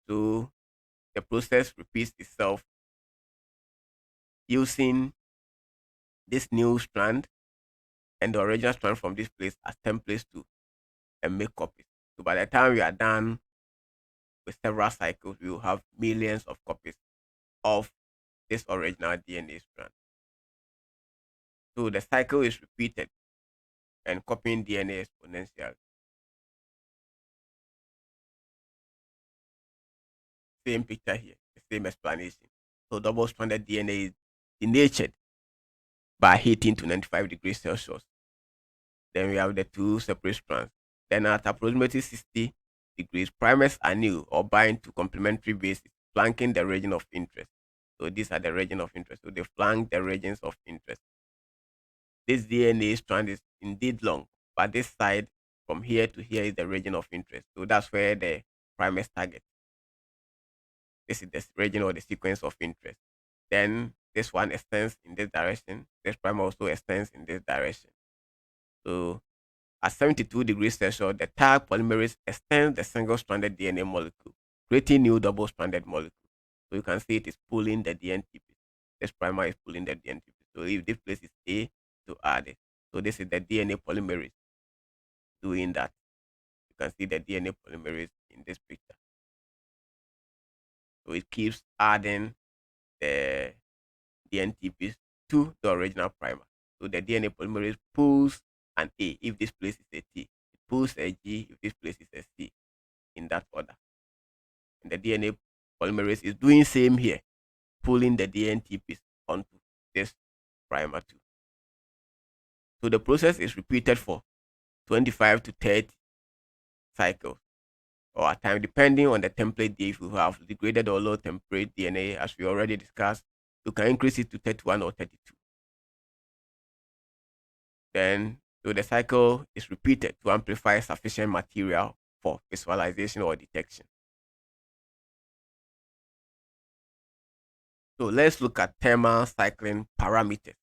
So the process repeats itself using this new strand and the original strand from this place as templates to and make copies. So by the time we are done with several cycles, we will have millions of copies of this original DNA strand. So the cycle is repeated and copying DNA exponentially. Same picture here, the same explanation. So double-stranded DNA is denatured by heating to 95 degrees Celsius. Then we have the two separate strands. Then at approximately 60 degrees, primers anneal or bind to complementary bases, flanking the region of interest. So these are the region of interest. So they flank the regions of interest. This DNA strand is indeed long, but this side from here to here is the region of interest. So that's where the primers target. This is the region or the sequence of interest. Then this one extends in this direction. This primer also extends in this direction. So at 72 degrees Celsius, the tag polymerase extends the single-stranded DNA molecule, creating new double-stranded molecule. So you can see it is pulling the DNTP. This primer is pulling the DNTP. So if this place is A, to add it. So this is the DNA polymerase doing that. You can see the DNA polymerase in this picture. So it keeps adding the DNTPs to the original primer. So the DNA polymerase pulls an A if this place is a T. It pulls a G if this place is a C, in that order. And the DNA polymerase is doing same here, pulling the DNT piece onto this primer too. So the process is repeated for 25 to 30 cycles or at time depending on the template if you have degraded or low temperature DNA as we already discussed, you can increase it to 31 or 32. Then so the cycle is repeated to amplify sufficient material for visualization or detection. So let's look at thermal cycling parameters,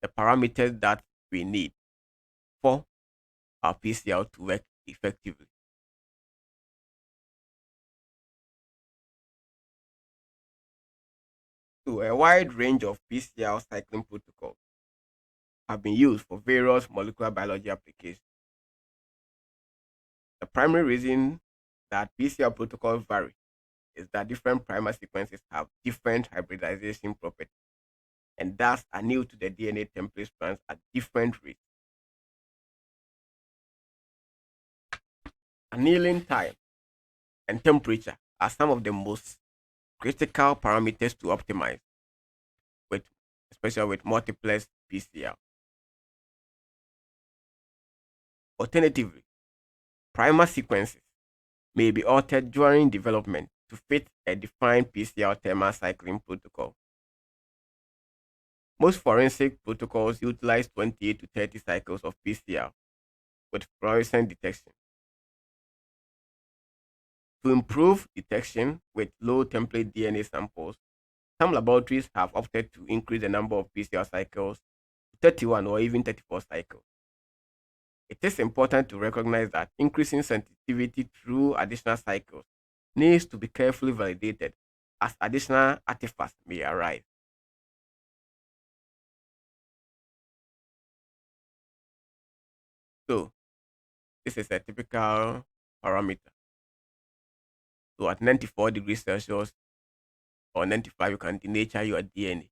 the parameters that we need for our PCR to work effectively. So a wide range of PCR cycling protocols have been used for various molecular biology applications. The primary reason that PCR protocols vary is that different primer sequences have different hybridization properties and thus are new to the DNA template strands at different rates. Annealing time and temperature are some of the most critical parameters to optimize with especially with multiplex PCR. Alternatively, primer sequences may be altered during development to fit a defined PCR thermal cycling protocol. Most forensic protocols utilize 28 to 30 cycles of PCR with fluorescent detection. To improve detection with low template DNA samples, some laboratories have opted to increase the number of PCR cycles to 31 or even 34 cycles. It is important to recognize that increasing sensitivity through additional cycles needs to be carefully validated as additional artifacts may arise. So, this is a typical parameter. So, at 94 degrees Celsius or 95, you can denature your DNA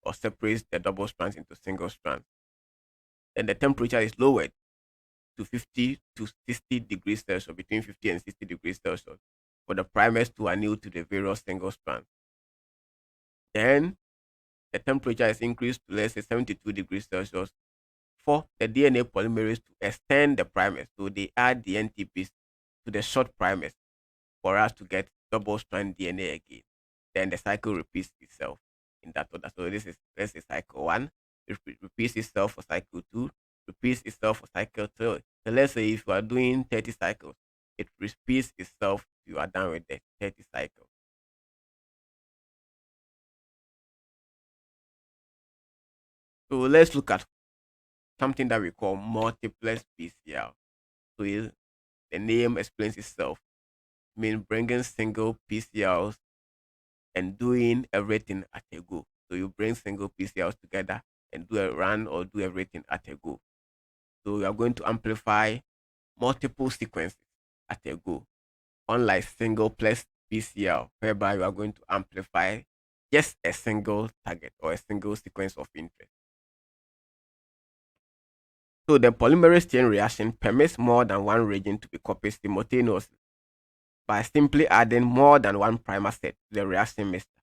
or separate the double strands into single strands. Then the temperature is lowered to 50 to 60 degrees Celsius, between 50 and 60 degrees Celsius, for the primers to anneal to the various single strands. Then the temperature is increased to let's say 72 degrees Celsius for the DNA polymerase to extend the primers. So they add the NTPs to the short primers for us to get double strand DNA again. Then the cycle repeats itself in that order. So this is let's say cycle one, it repeats itself for cycle two, repeats itself for cycle three. So let's say if you are doing 30 cycles, it repeats itself. You are done with the 30 cycles. So let's look at something that we call multiplex PCR. So the name explains itself. Mean bringing single PCRs and doing everything at a go. So you bring single PCRs together and do a run or do everything at a go. So you are going to amplify multiple sequences at a go, unlike single plex PCR, whereby you are going to amplify just a single target or a single sequence of interest. So the polymerase chain reaction permits more than one reagent to be copied simultaneously by simply adding more than one primer set to the reaction mixture.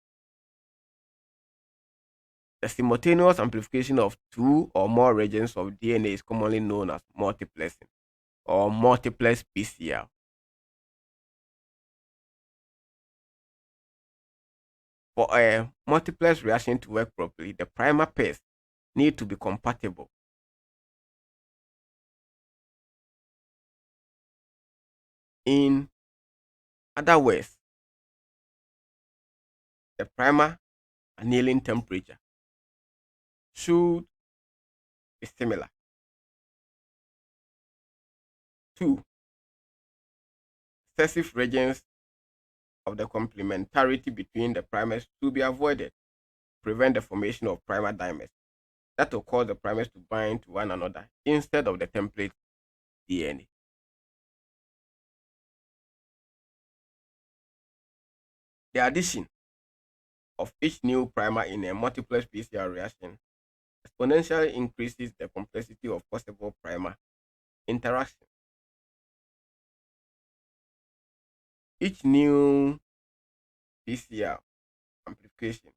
The simultaneous amplification of two or more reagents of DNA is commonly known as multiplexing or multiplex PCR. For a multiplex reaction to work properly, the primer pairs need to be compatible. In other words, the primer annealing temperature should be similar. Two, excessive reagents of the complementarity between the primers to be avoided to prevent the formation of primer dimers that will cause the primers to bind to one another instead of the template DNA. The addition of each new primer in a multiplex PCR reaction exponentially increases the complexity of possible primer interactions. Each new PCR amplification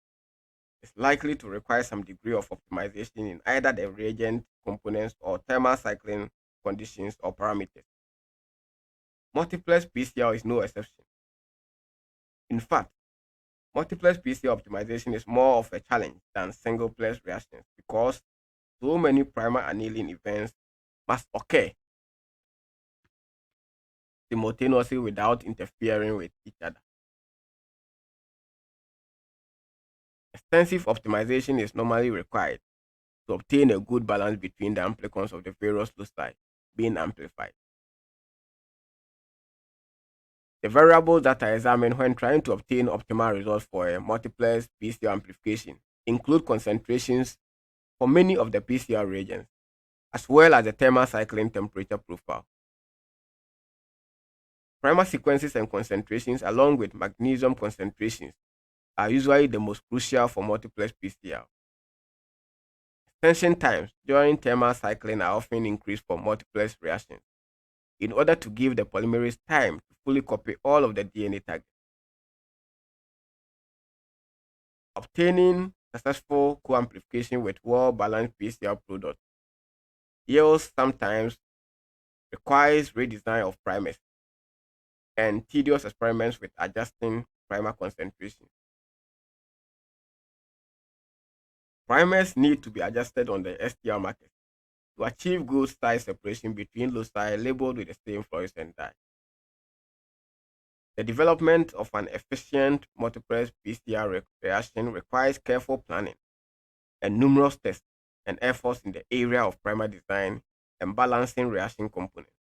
is likely to require some degree of optimization in either the reagent components or thermal cycling conditions or parameters. Multiplex PCR is no exception. In fact, multiplex PCR optimization is more of a challenge than singleplex reactions because so many primer annealing events must occur simultaneously without interfering with each other. Extensive optimization is normally required to obtain a good balance between the amplicons of the various loci being amplified. The variables that are examined when trying to obtain optimal results for a multiplex PCR amplification include concentrations for many of the PCR reagents, as well as the thermal cycling temperature profile. Primer sequences and concentrations, along with magnesium concentrations, are usually the most crucial for multiplex PCR. Extension times during thermal cycling are often increased for multiplex reactions in order to give the polymerase time to fully copy all of the DNA tags. Obtaining successful co-amplification with well-balanced PCR products yields sometimes requires redesign of primers and tedious experiments with adjusting primer concentration. Primers need to be adjusted on the STR market to achieve good size separation between loci labeled with the same fluorescent dye. The development of an efficient multiplex PCR reaction requires careful planning and numerous tests and efforts in the area of primer design and balancing reaction components.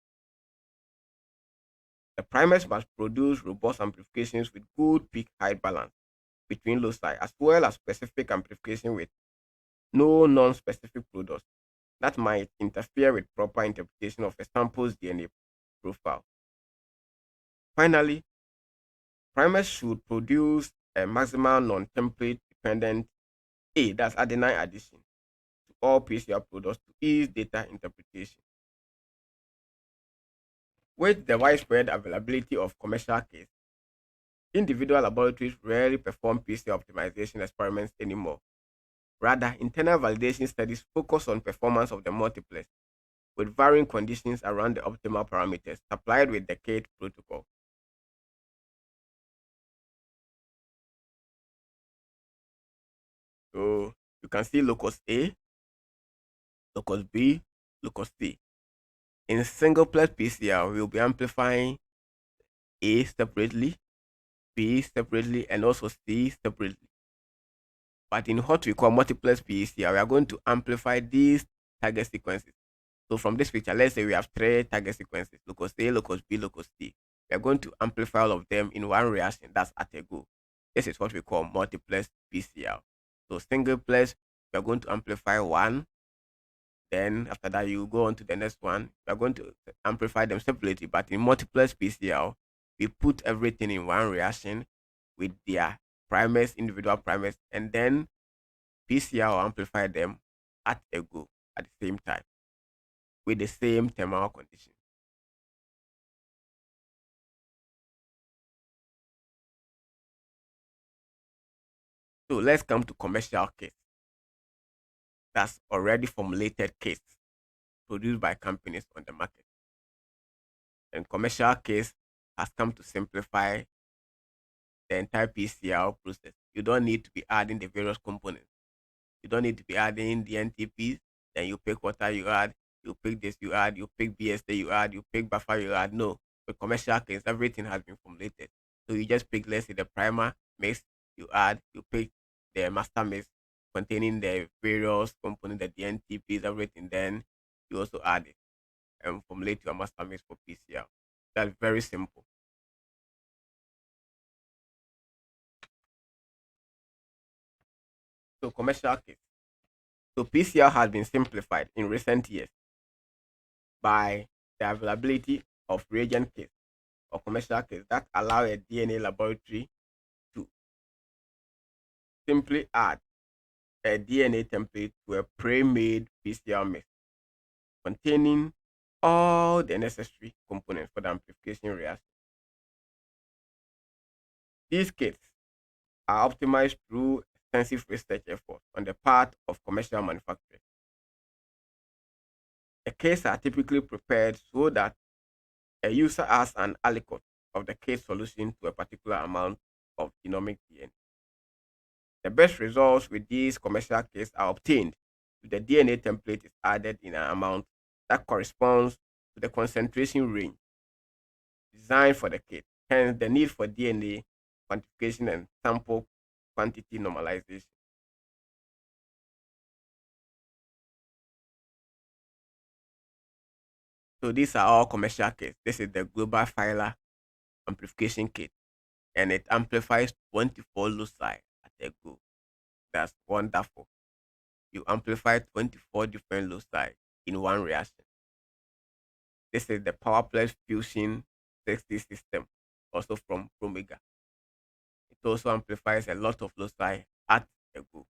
The primers must produce robust amplifications with good peak height balance between loci, as well as specific amplification with no non-specific products that might interfere with proper interpretation of a sample's DNA profile. Finally, primers should produce a maximal non-template dependent that's adenine addition to all PCR products to ease data interpretation. With the widespread availability of commercial kits, individual laboratories rarely perform PCR optimization experiments anymore. Rather, internal validation studies focus on performance of the multiplex with varying conditions around the optimal parameters supplied with the kit protocol. So you can see locus A, locus B, locus C. In singleplex PCR, we'll be amplifying A separately, B separately, and also C separately. But in what we call multiplex PCR, we are going to amplify these target sequences. So from this picture, let's say we have three target sequences, locus A, locus B, locus C. We are going to amplify all of them in one reaction. That's at a go. This is what we call multiplex PCR. So singleplex, we are going to amplify one. Then after that, you go on to the next one. We are going to amplify them separately. But in multiplex PCR, we put everything in one reaction with their primers, individual primers, and then PCR will amplify them at a go at the same time with the same thermal condition. So let's come to commercial case. That's already formulated case produced by companies on the market. And commercial case has come to simplify the entire PCR process. You don't need to be adding the various components. You don't need to be adding the NTPs. Then you pick water you add, you pick this you add, you pick BSA you add, you pick buffer you add. No, with commercial case, everything has been formulated. So you just pick, let's say, the primer mix you add, you pick the master mix containing the various components, the NTPs, everything. Then you also add it and formulate your master mix for PCR. That's very simple. So commercial case. So PCR has been simplified in recent years by the availability of reagent kits or commercial kits that allow a DNA laboratory to simply add a DNA template to a pre-made PCR mix containing all the necessary components for the amplification reaction. These kits are optimized through extensive research efforts on the part of commercial manufacturers. The kits are typically prepared so that a user adds an aliquot of the kit solution to a particular amount of genomic DNA. The best results with these commercial kits are obtained if the DNA template is added in an amount that corresponds to the concentration range designed for the kit. Hence, the need for DNA quantification and sample quantity normalization. So these are all commercial kits. This is the global filer amplification kit, and it amplifies 24 loci at a go. That's wonderful. You amplify 24 different loci in one reaction. This is the PowerPlex Fusion 60 system, also from Promega. It also amplifies a lot of loci at a go.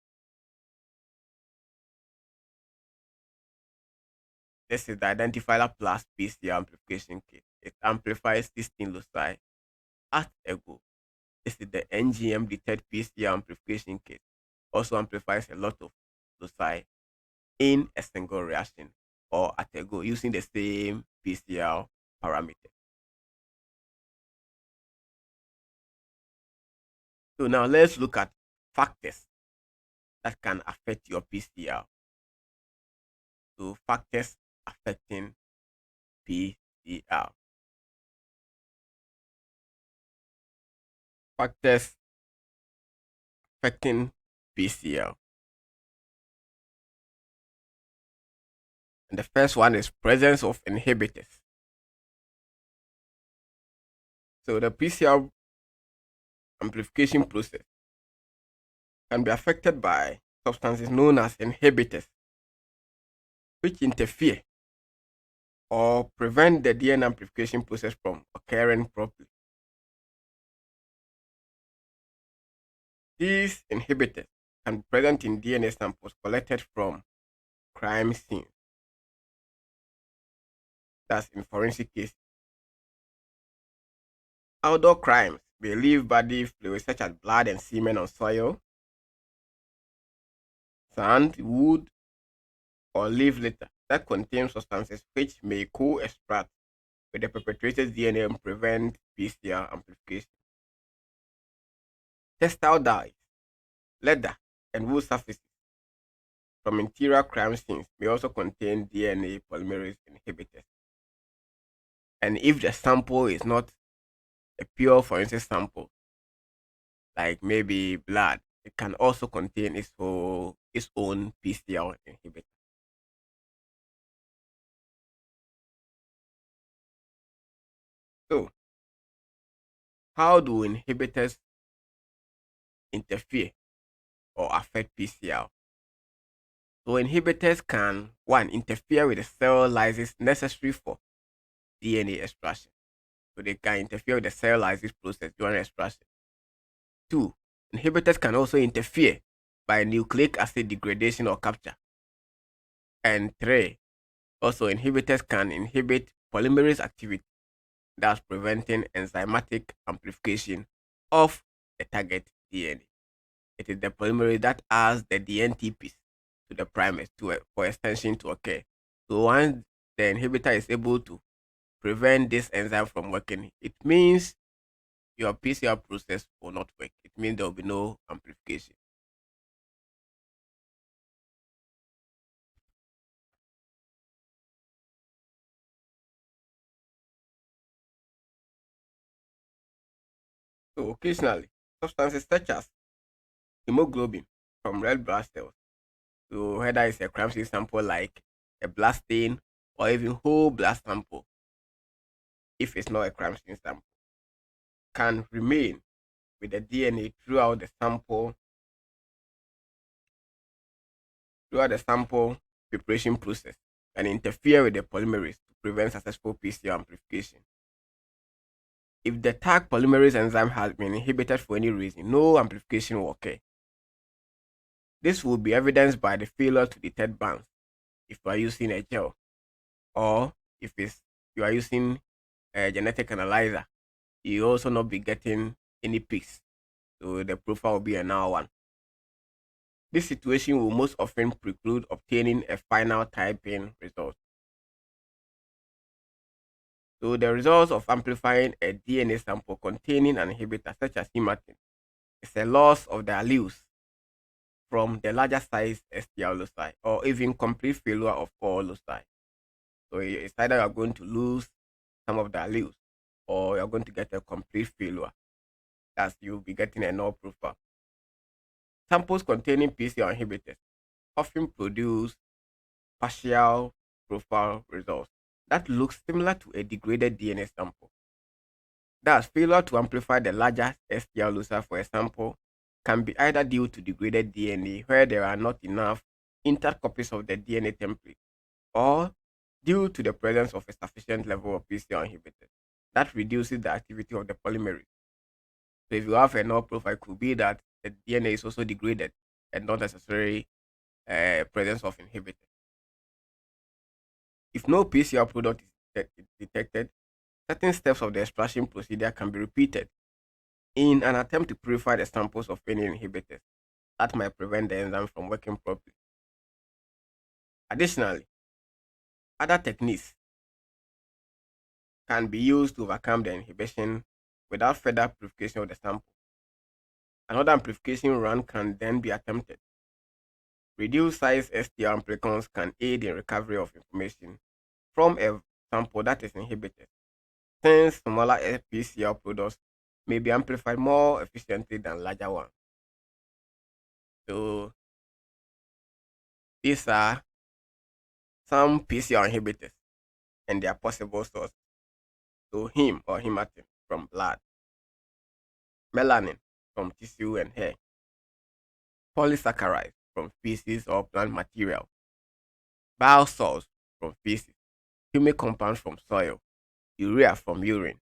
This is the Identifier Plus PCR amplification kit. It amplifies 16 loci at a go. This is the NGM Detect PCR amplification kit. Also amplifies a lot of loci in a single reaction or at a go using the same PCR parameter. So now let's look at factors that can affect your PCR. So factors affecting PCR. Factors affecting PCR. And the first one is presence of inhibitors. So the PCR amplification process can be affected by substances known as inhibitors, which interfere or prevent the DNA amplification process from occurring properly. These inhibitors can be present in DNA samples collected from crime scenes, that's in forensic cases. Outdoor crimes may leave body fluids such as blood and semen on soil, sand, wood, or leaf litter that contain substances which may co-extract with the perpetrator's DNA and prevent PCR amplification. Textile dyes, leather, and wood surfaces from interior crime scenes may also contain DNA polymerase inhibitors. And if the sample is not a pure forensic sample, like maybe blood, it can also contain its own PCR inhibitor. So, how do inhibitors interfere or affect PCR? So, inhibitors can one interfere with the cell lysis necessary for DNA extraction. So, they can interfere with the cell lysis process during extraction. Two, inhibitors can also interfere by nucleic acid degradation or capture. And three, also inhibitors can inhibit polymerase activity, thus preventing enzymatic amplification of the target DNA. It is the polymerase that adds the DNTPs to the primers for extension to occur. So once the inhibitor is able to prevent this enzyme from working, it means your PCR process will not work. It means there will be no amplification. So occasionally, substances such as hemoglobin from red blood cells, so whether it's a crime scene sample like a blood stain or even whole blood sample, if it's not a crime scene sample, can remain with the DNA throughout the sample preparation process and interfere with the polymerase to prevent successful PCR amplification. If the tag polymerase enzyme has been inhibited for any reason, no amplification will occur. This will be evidenced by the failure to detect bands if you are using a gel, or if you are using a genetic analyzer, you also not be getting any peaks So the profile will be a null one. This situation will most often preclude obtaining a final typing result. So the results of amplifying a DNA sample containing an inhibitor such as hematin is a loss of the alleles from the larger size STR loci or even complete failure of all loci. So it's either you're going to lose some of the alleles or you're going to get a complete failure. Thus, you'll be getting a null profile. Samples containing PCR inhibitors often produce partial profile results that looks similar to a degraded DNA sample. Thus, failure to amplify the larger STR loci for a sample can be either due to degraded DNA where there are not enough intact copies of the DNA template, or due to the presence of a sufficient level of PCR inhibitors that reduces the activity of the polymerase. So if you have a null profile, it could be that the DNA is also degraded and not necessarily presence of inhibitors. If no PCR product is detected, certain steps of the extraction procedure can be repeated in an attempt to purify the samples of any inhibitors that might prevent the enzyme from working properly. Additionally, other techniques can be used to overcome the inhibition without further purification of the sample. Another amplification run can then be attempted. Reduced size STR amplicons can aid in recovery of information from a sample that is inhibited, since smaller PCR products may be amplified more efficiently than larger ones. So these are some PCR inhibitors and their possible source. So heme or hematin from blood, melanin from tissue and hair, polysaccharides from feces or plant material, bile salts from feces, humic compounds from soil, urea from urine,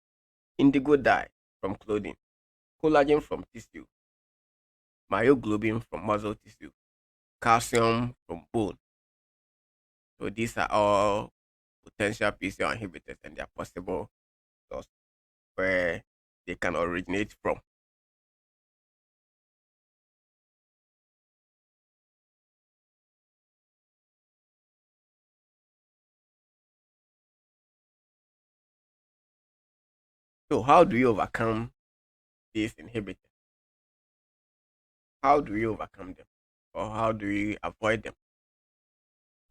indigo dye from clothing, collagen from tissue, myoglobin from muscle tissue, calcium from bone. So these are all potential PCR inhibitors and their possible source where they can originate from. So how do you overcome these inhibitors? How do we overcome them? Or how do we avoid them?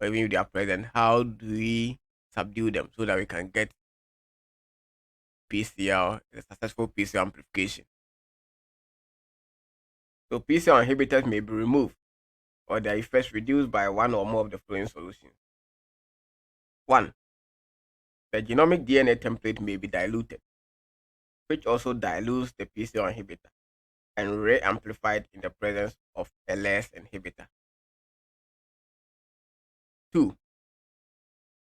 Or even if they are present, how do we subdue them so that we can get PCR, a successful PCR amplification? So PCR inhibitors may be removed or their effects reduced by one or more of the following solutions. One, the genomic DNA template may be diluted, which also dilutes the PCR inhibitor and re-amplified in the presence of a less inhibitor. Two,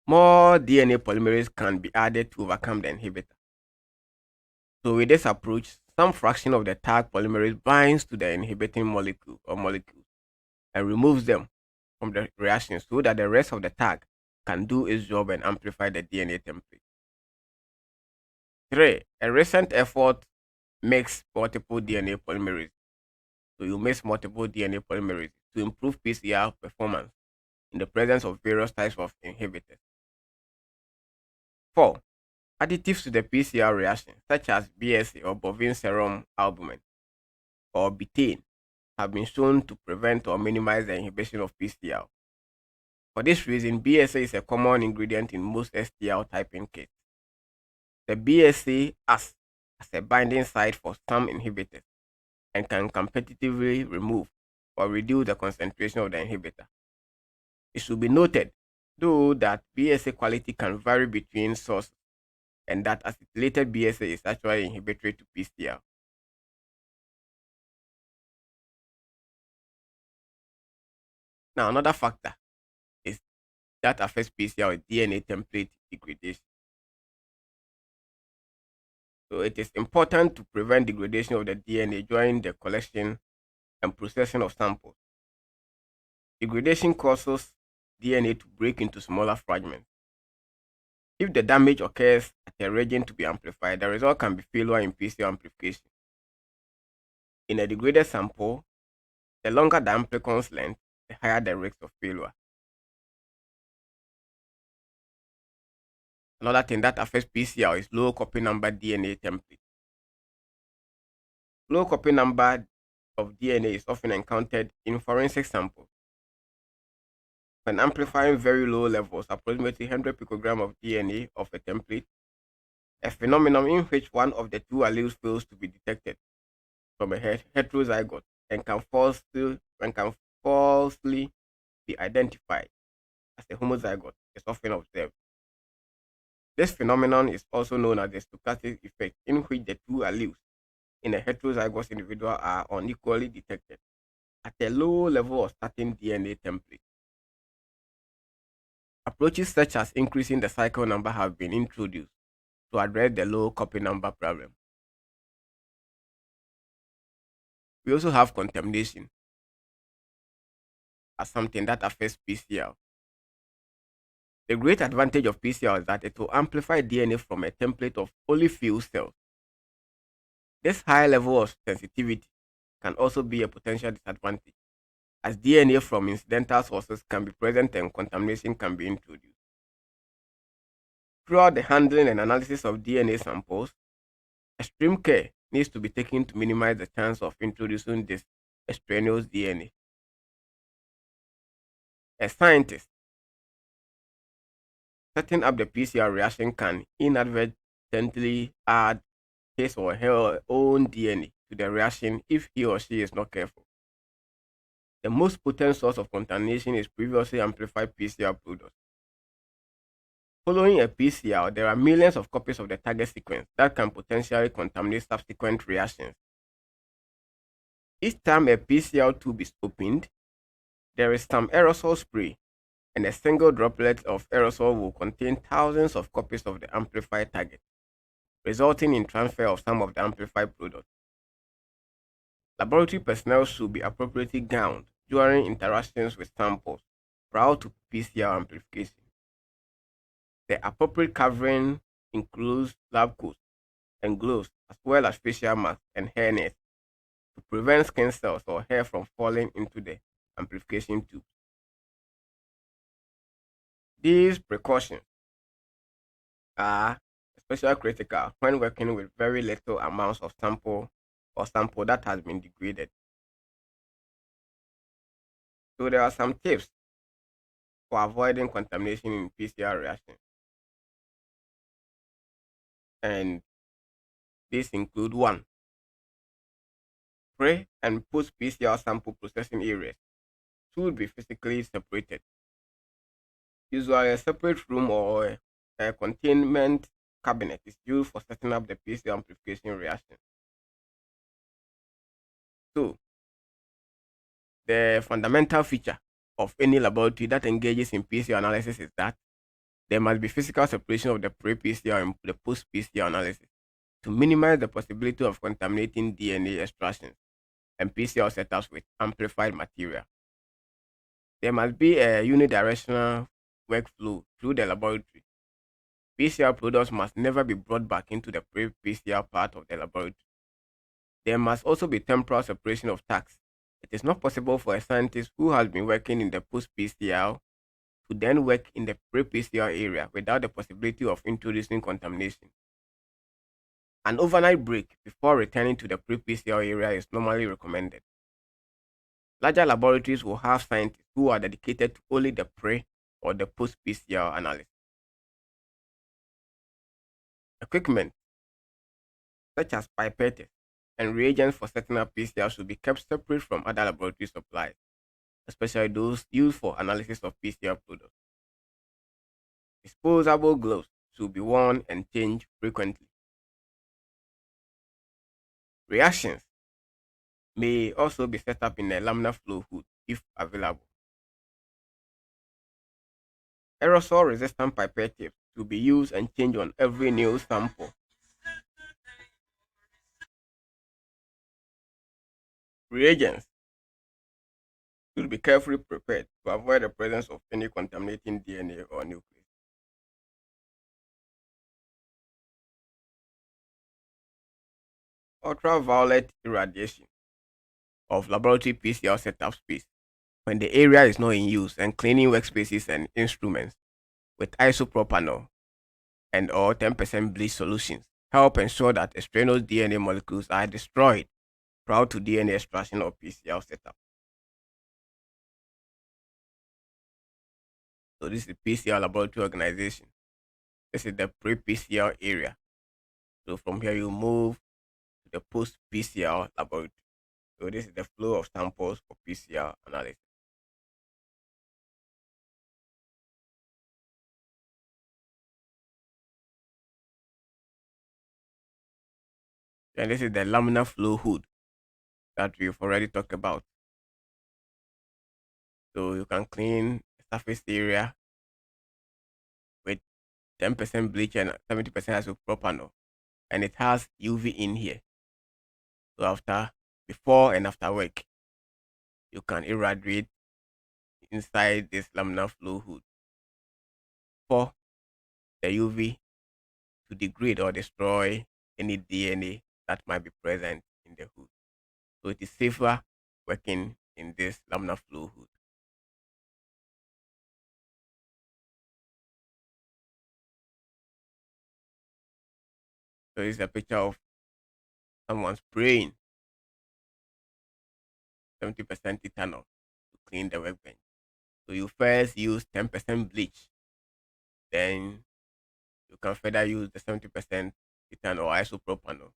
more DNA polymerase can be added to overcome the inhibitor. So with this approach, some fraction of the tag polymerase binds to the inhibiting molecule or molecules and removes them from the reaction so that the rest of the tag can do its job and amplify the DNA template. 3. A recent effort makes multiple DNA polymerase. So you mix multiple DNA polymerase to improve PCR performance in the presence of various types of inhibitors. 4. Additives to the PCR reaction, such as BSA or bovine serum albumin or betaine, have been shown to prevent or minimize the inhibition of PCR. For this reason, BSA is a common ingredient in most STL typing kits. The BSA acts as a binding site for some inhibitors and can competitively remove or reduce the concentration of the inhibitor. It should be noted, though, that BSA quality can vary between sources and that acetylated BSA is actually inhibitory to PCR. Now, another factor is that affects PCR is DNA template degradation. So it is important to prevent degradation of the DNA during the collection and processing of samples. Degradation causes DNA to break into smaller fragments. If the damage occurs at a reagent to be amplified, the result can be failure in PCR amplification. In a degraded sample, the longer the amplicon's length, the higher the risk of failure. Another thing that affects PCR is low copy number DNA template. Low copy number of DNA is often encountered in forensic samples. When amplifying very low levels, approximately 100 picogram of DNA of a template, a phenomenon in which one of the two alleles fails to be detected from a heterozygote and can falsely be identified as a homozygote is often observed. This phenomenon is also known as the stochastic effect, in which the two alleles in a heterozygous individual are unequally detected at a low level of starting DNA template. Approaches such as increasing the cycle number have been introduced to address the low copy number problem. We also have contamination as something that affects PCR. The great advantage of PCR is that it will amplify DNA from a template of only few cells. This high level of sensitivity can also be a potential disadvantage, as DNA from incidental sources can be present and contamination can be introduced. Throughout the handling and analysis of DNA samples, extreme care needs to be taken to minimize the chance of introducing this extraneous DNA. A scientist setting up the PCR reaction can inadvertently add his or her own DNA to the reaction if he or she is not careful. The most potent source of contamination is previously amplified PCR products. Following a PCR, there are millions of copies of the target sequence that can potentially contaminate subsequent reactions. Each time a PCR tube is opened, there is some aerosol spray, and a single droplet of aerosol will contain thousands of copies of the amplified target, resulting in transfer of some of the amplified product. Laboratory personnel should be appropriately gowned during interactions with samples prior to PCR amplification. The appropriate covering includes lab coats and gloves, as well as facial masks and hairnets to prevent skin cells or hair from falling into the amplification tube. These precautions are especially critical when working with very little amounts of sample or sample that has been degraded. So there are some tips for avoiding contamination in PCR reactions, and these include: one, pre and post PCR sample processing areas should be physically separated. Usually, a separate room or a containment cabinet is used for setting up the PCR amplification reaction. Two, the fundamental feature of any laboratory that engages in PCR analysis is that there must be physical separation of the pre-PCR and the post-PCR analysis to minimize the possibility of contaminating DNA extractions and PCR setups with amplified material. There must be a unidirectional workflow through the laboratory. PCR products must never be brought back into the pre-PCR part of the laboratory. There must also be temporal separation of tasks. It is not possible for a scientist who has been working in the post-PCR to then work in the pre-PCR area without the possibility of introducing contamination. An overnight break before returning to the pre-PCR area is normally recommended. Larger laboratories will have scientists who are dedicated to only the pre or the post-PCR analysis. Equipment such as pipettes and reagents for setting up PCR should be kept separate from other laboratory supplies, especially those used for analysis of PCR products. Disposable gloves should be worn and changed frequently. Reactions may also be set up in a laminar flow hood if available. Aerosol resistant pipette tips to be used and changed on every new sample. Reagents should be carefully prepared to avoid the presence of any contaminating DNA or nucleus. Ultraviolet irradiation of laboratory PCR setup space when the area is not in use, and cleaning workspaces and instruments with isopropanol and or 10% bleach solutions help ensure that extraneous DNA molecules are destroyed prior to DNA extraction or PCR setup. So this is PCR laboratory organization. This is the pre-PCR area. So from here you move to the post-PCR laboratory. So this is the flow of samples for PCR analysis. And this is the laminar flow hood that we've already talked about. So you can clean the surface area with 10% bleach and 70% isopropanol. And it has UV in here. So before and after work, you can irradiate inside this laminar flow hood for the UV to degrade or destroy any DNA that might be present in the hood. So it is safer working in this laminar flow hood. So this is a picture of someone spraying 70% ethanol to clean the workbench. So you first use 10% bleach, then you can further use the 70% ethanol isopropanol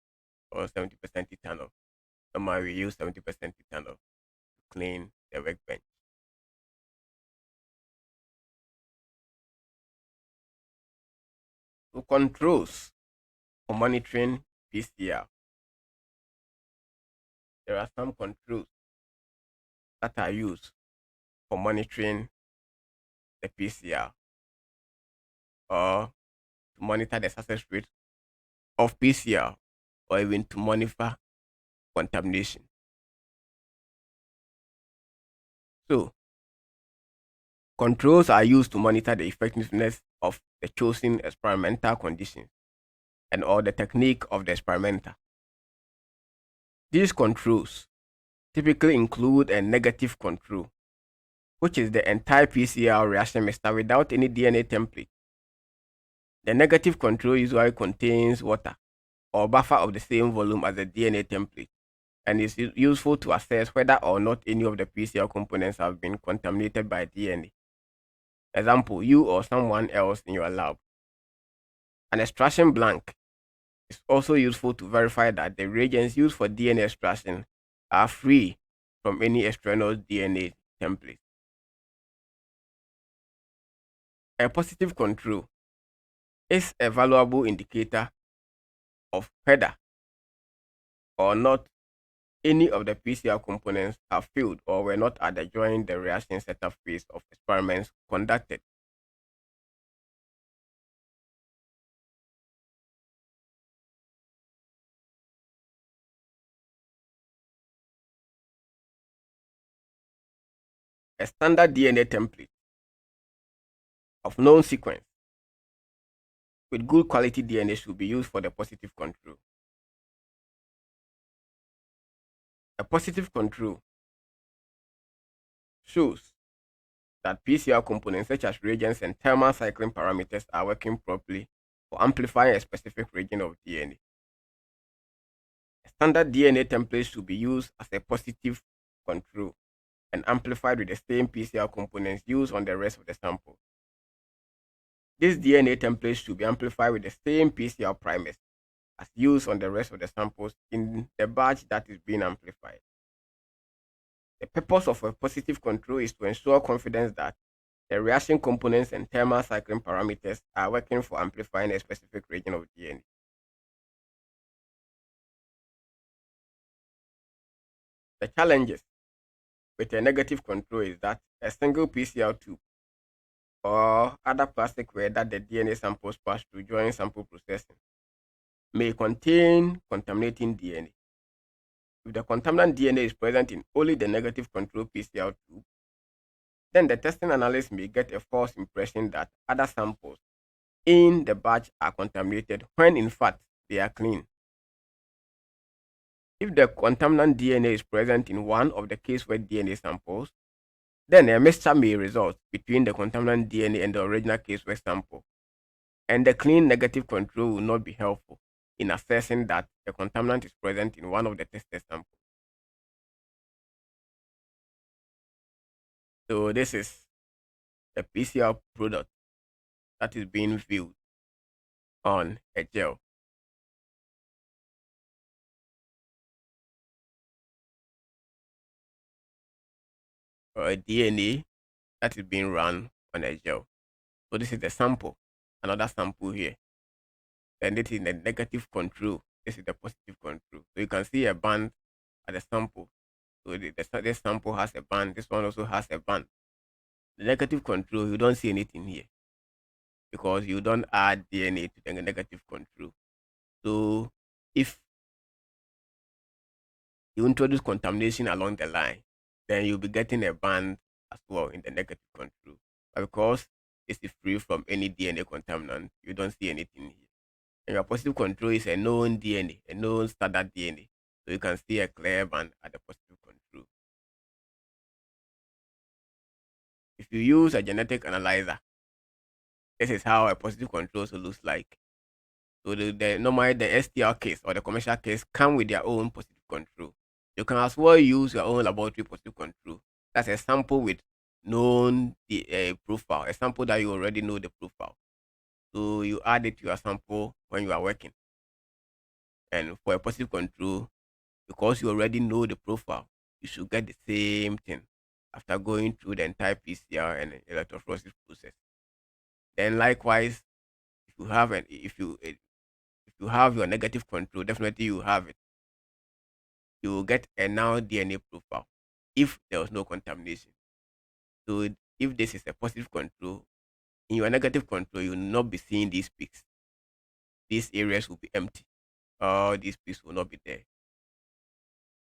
or 70% ethanol. Normally we use 70% ethanol to clean the workbench. So controls for monitoring PCR. There are some controls that are used for monitoring the PCR or to monitor the success rate of PCR or even to monitor contamination. So, controls are used to monitor the effectiveness of the chosen experimental conditions and or the technique of the experimenter. These controls typically include a negative control, which is the entire PCR reaction mixture without any DNA template. The negative control usually contains water or buffer of the same volume as the DNA template and is useful to assess whether or not any of the PCR components have been contaminated by DNA. Example, you or someone else in your lab. An extraction blank is also useful to verify that the reagents used for DNA extraction are free from any extraneous DNA template. A positive control is a valuable indicator of whether or not any of the PCR components have failed or were not at the during the reaction setup phase of experiments conducted. A standard DNA template of known sequence with good quality DNA should be used for the positive control. A positive control shows that PCR components such as reagents and thermal cycling parameters are working properly for amplifying a specific region of DNA. A standard DNA template should be used as a positive control and amplified with the same PCR components used on the rest of the sample. This DNA template should be amplified with the same PCR primers as used on the rest of the samples in the batch that is being amplified. The purpose of a positive control is to ensure confidence that the reaction components and thermal cycling parameters are working for amplifying a specific region of DNA. The challenges with a negative control is that a single PCR tube or other plasticware that the DNA samples pass through during sample processing may contain contaminating DNA. If the contaminant DNA is present in only the negative control PCR tube, then the testing analyst may get a false impression that other samples in the batch are contaminated when in fact they are clean. If the contaminant DNA is present in one of the case wet DNA samples, then a mixture may result between the contaminant DNA and the original case wet sample, and the clean negative control will not be helpful in assessing that the contaminant is present in one of the tested samples. So this is a PCR product that is being viewed on a gel, or a DNA that is being run on a gel. So this is the sample, another sample here. Then this is the negative control. This is the positive control. So you can see a band at the sample. So this sample has a band. This one also has a band. The negative control, you don't see anything here because you don't add DNA to the negative control. So if you introduce contamination along the line, then you'll be getting a band as well in the negative control. But because this is free from any DNA contaminant, you don't see anything here. And your positive control is a known DNA, a known standard DNA. So you can see a clear band at the positive control. If you use a genetic analyzer, this is how a positive control also looks like. So normally the STR case or the commercial case come with their own positive control. You can as well use your own laboratory positive control. That's a sample with known profile, a sample that you already know the profile. So you add it to your sample when you are working. And for a positive control, because you already know the profile, you should get the same thing after going through the entire PCR and electrophoresis process. Then likewise, if you have an if you have your negative control, definitely you have it. You will get a now DNA profile if there was no contamination. So if this is a positive control, in your negative control, you will not be seeing these peaks. These areas will be empty. All these peaks will not be there.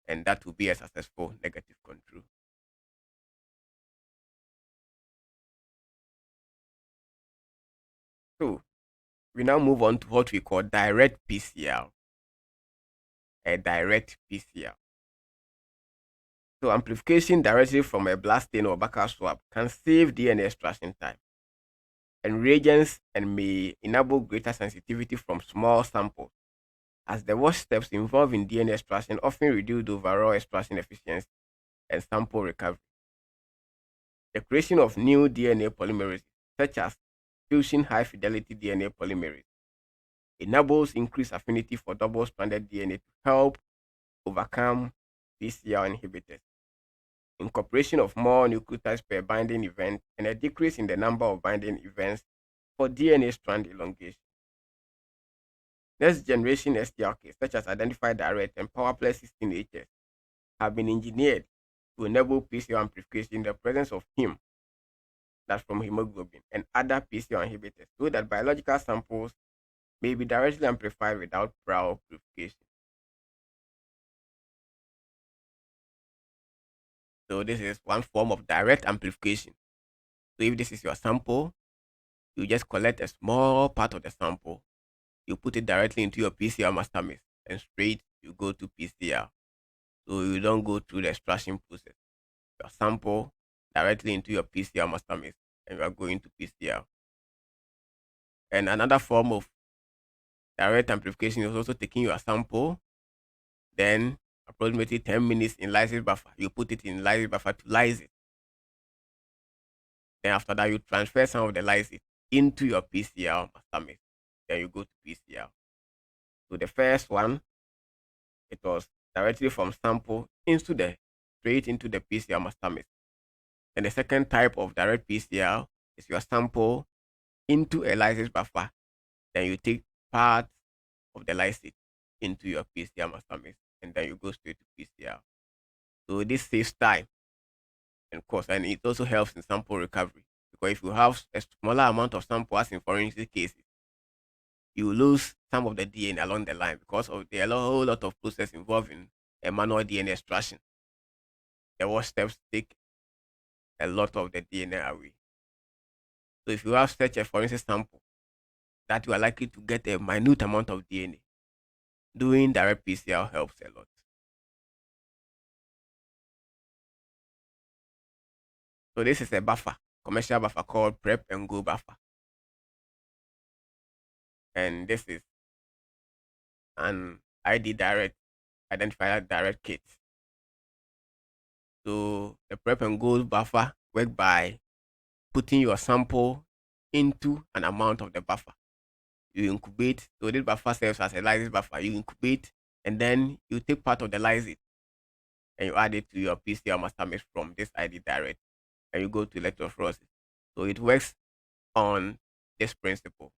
And that will be a successful negative control. So we now move on to what we call direct PCR. A direct PCR. So amplification directly from a blood stain or Barker swab can save DNA extraction time and reagents and may enable greater sensitivity from small samples, as the wash steps involved in DNA extraction often reduce the overall extraction efficiency and sample recovery. The creation of new DNA polymerases, such as fusion high fidelity DNA polymerase, enables increased affinity for double stranded DNA to help overcome PCR inhibitors. Incorporation of more nucleotides per binding event and a decrease in the number of binding events for DNA strand elongation. Next generation STRKs, such as Identify Direct and PowerPlus 16HS, have been engineered to enable PCR amplification in the presence of heme, that's from hemoglobin, and other PCR inhibitors, so that biological samples may be directly amplified without prior purification. So this is one form of direct amplification. So if this is your sample, you just collect a small part of the sample, you put it directly into your PCR master mix, and straight you go to PCR. So you don't go through the extraction process. Your sample directly into your PCR master mix, and you are going to PCR. And another form of direct amplification is also taking your sample, then approximately 10 minutes in lysis buffer. You put it in lysis buffer to lyse it. Then after that, you transfer some of the lysis into your PCR master mix. Then you go to PCR. So the first one, it was directly from sample straight into the PCR master mix. And the second type of direct PCR is your sample into a lysis buffer. Then you take part of the lysis into your PCR master mix, and then you go straight to PCR. So this saves time and cost, and it also helps in sample recovery, because if you have a smaller amount of sample, as in forensic cases, you lose some of the DNA along the line because of the whole lot of process involving a manual DNA extraction. The wash steps take a lot of the DNA away. So if you have such a forensic sample that you are likely to get a minute amount of DNA, doing direct PCR helps a lot. So this is a buffer, commercial buffer called prep and go buffer. And this is an ID direct identifier direct kit. So the prep and go buffer work by putting your sample into an amount of the buffer. You incubate. So this buffer serves as a lysis buffer. You incubate and then you take part of the lysis and you add it to your PCR master mix from this ID direct and you go to electrophoresis. So it works on this principle.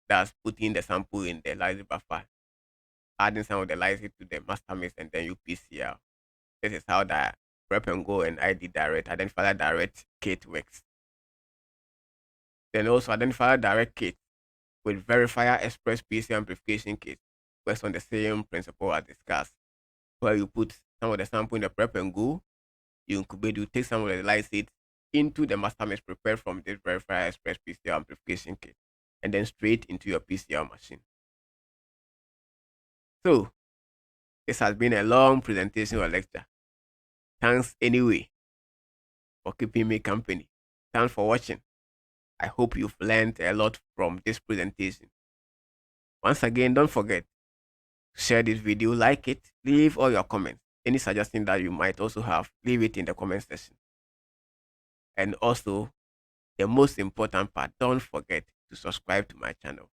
That's putting the sample in the lysis buffer, adding some of the lysis to the master mix, and then you PCR. This is how the prep and go and ID direct identifier direct kit works. Then also identifier direct kit with verifier express PCR amplification kit works on the same principle as discussed, where you put some of the sample in the prep and go, you incubate, you take some of the lysate into the master mix prepared from this verifier express PCR amplification kit, and then straight into your PCR machine. So this has been a long presentation or lecture. Thanks anyway for keeping me company. Thanks for watching. I hope you've learned a lot from this presentation. Once again, don't forget to share this video, like it, leave all your comments. Any suggestion that you might also have, leave it in the comment section. And also, the most important part, don't forget to subscribe to my channel.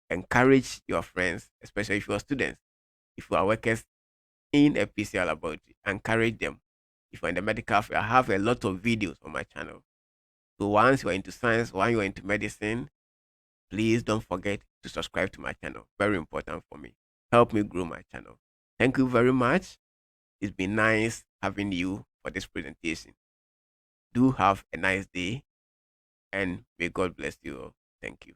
Encourage your friends, especially if you are students, if you are workers in a PCR laboratory, encourage them. If you're in the medical field, I have a lot of videos on my channel. So once you are into science, once you are into medicine, please don't forget to subscribe to my channel. Very important for me. Help me grow my channel. Thank you very much. It's been nice having you for this presentation. Do have a nice day and may God bless you all. Thank you.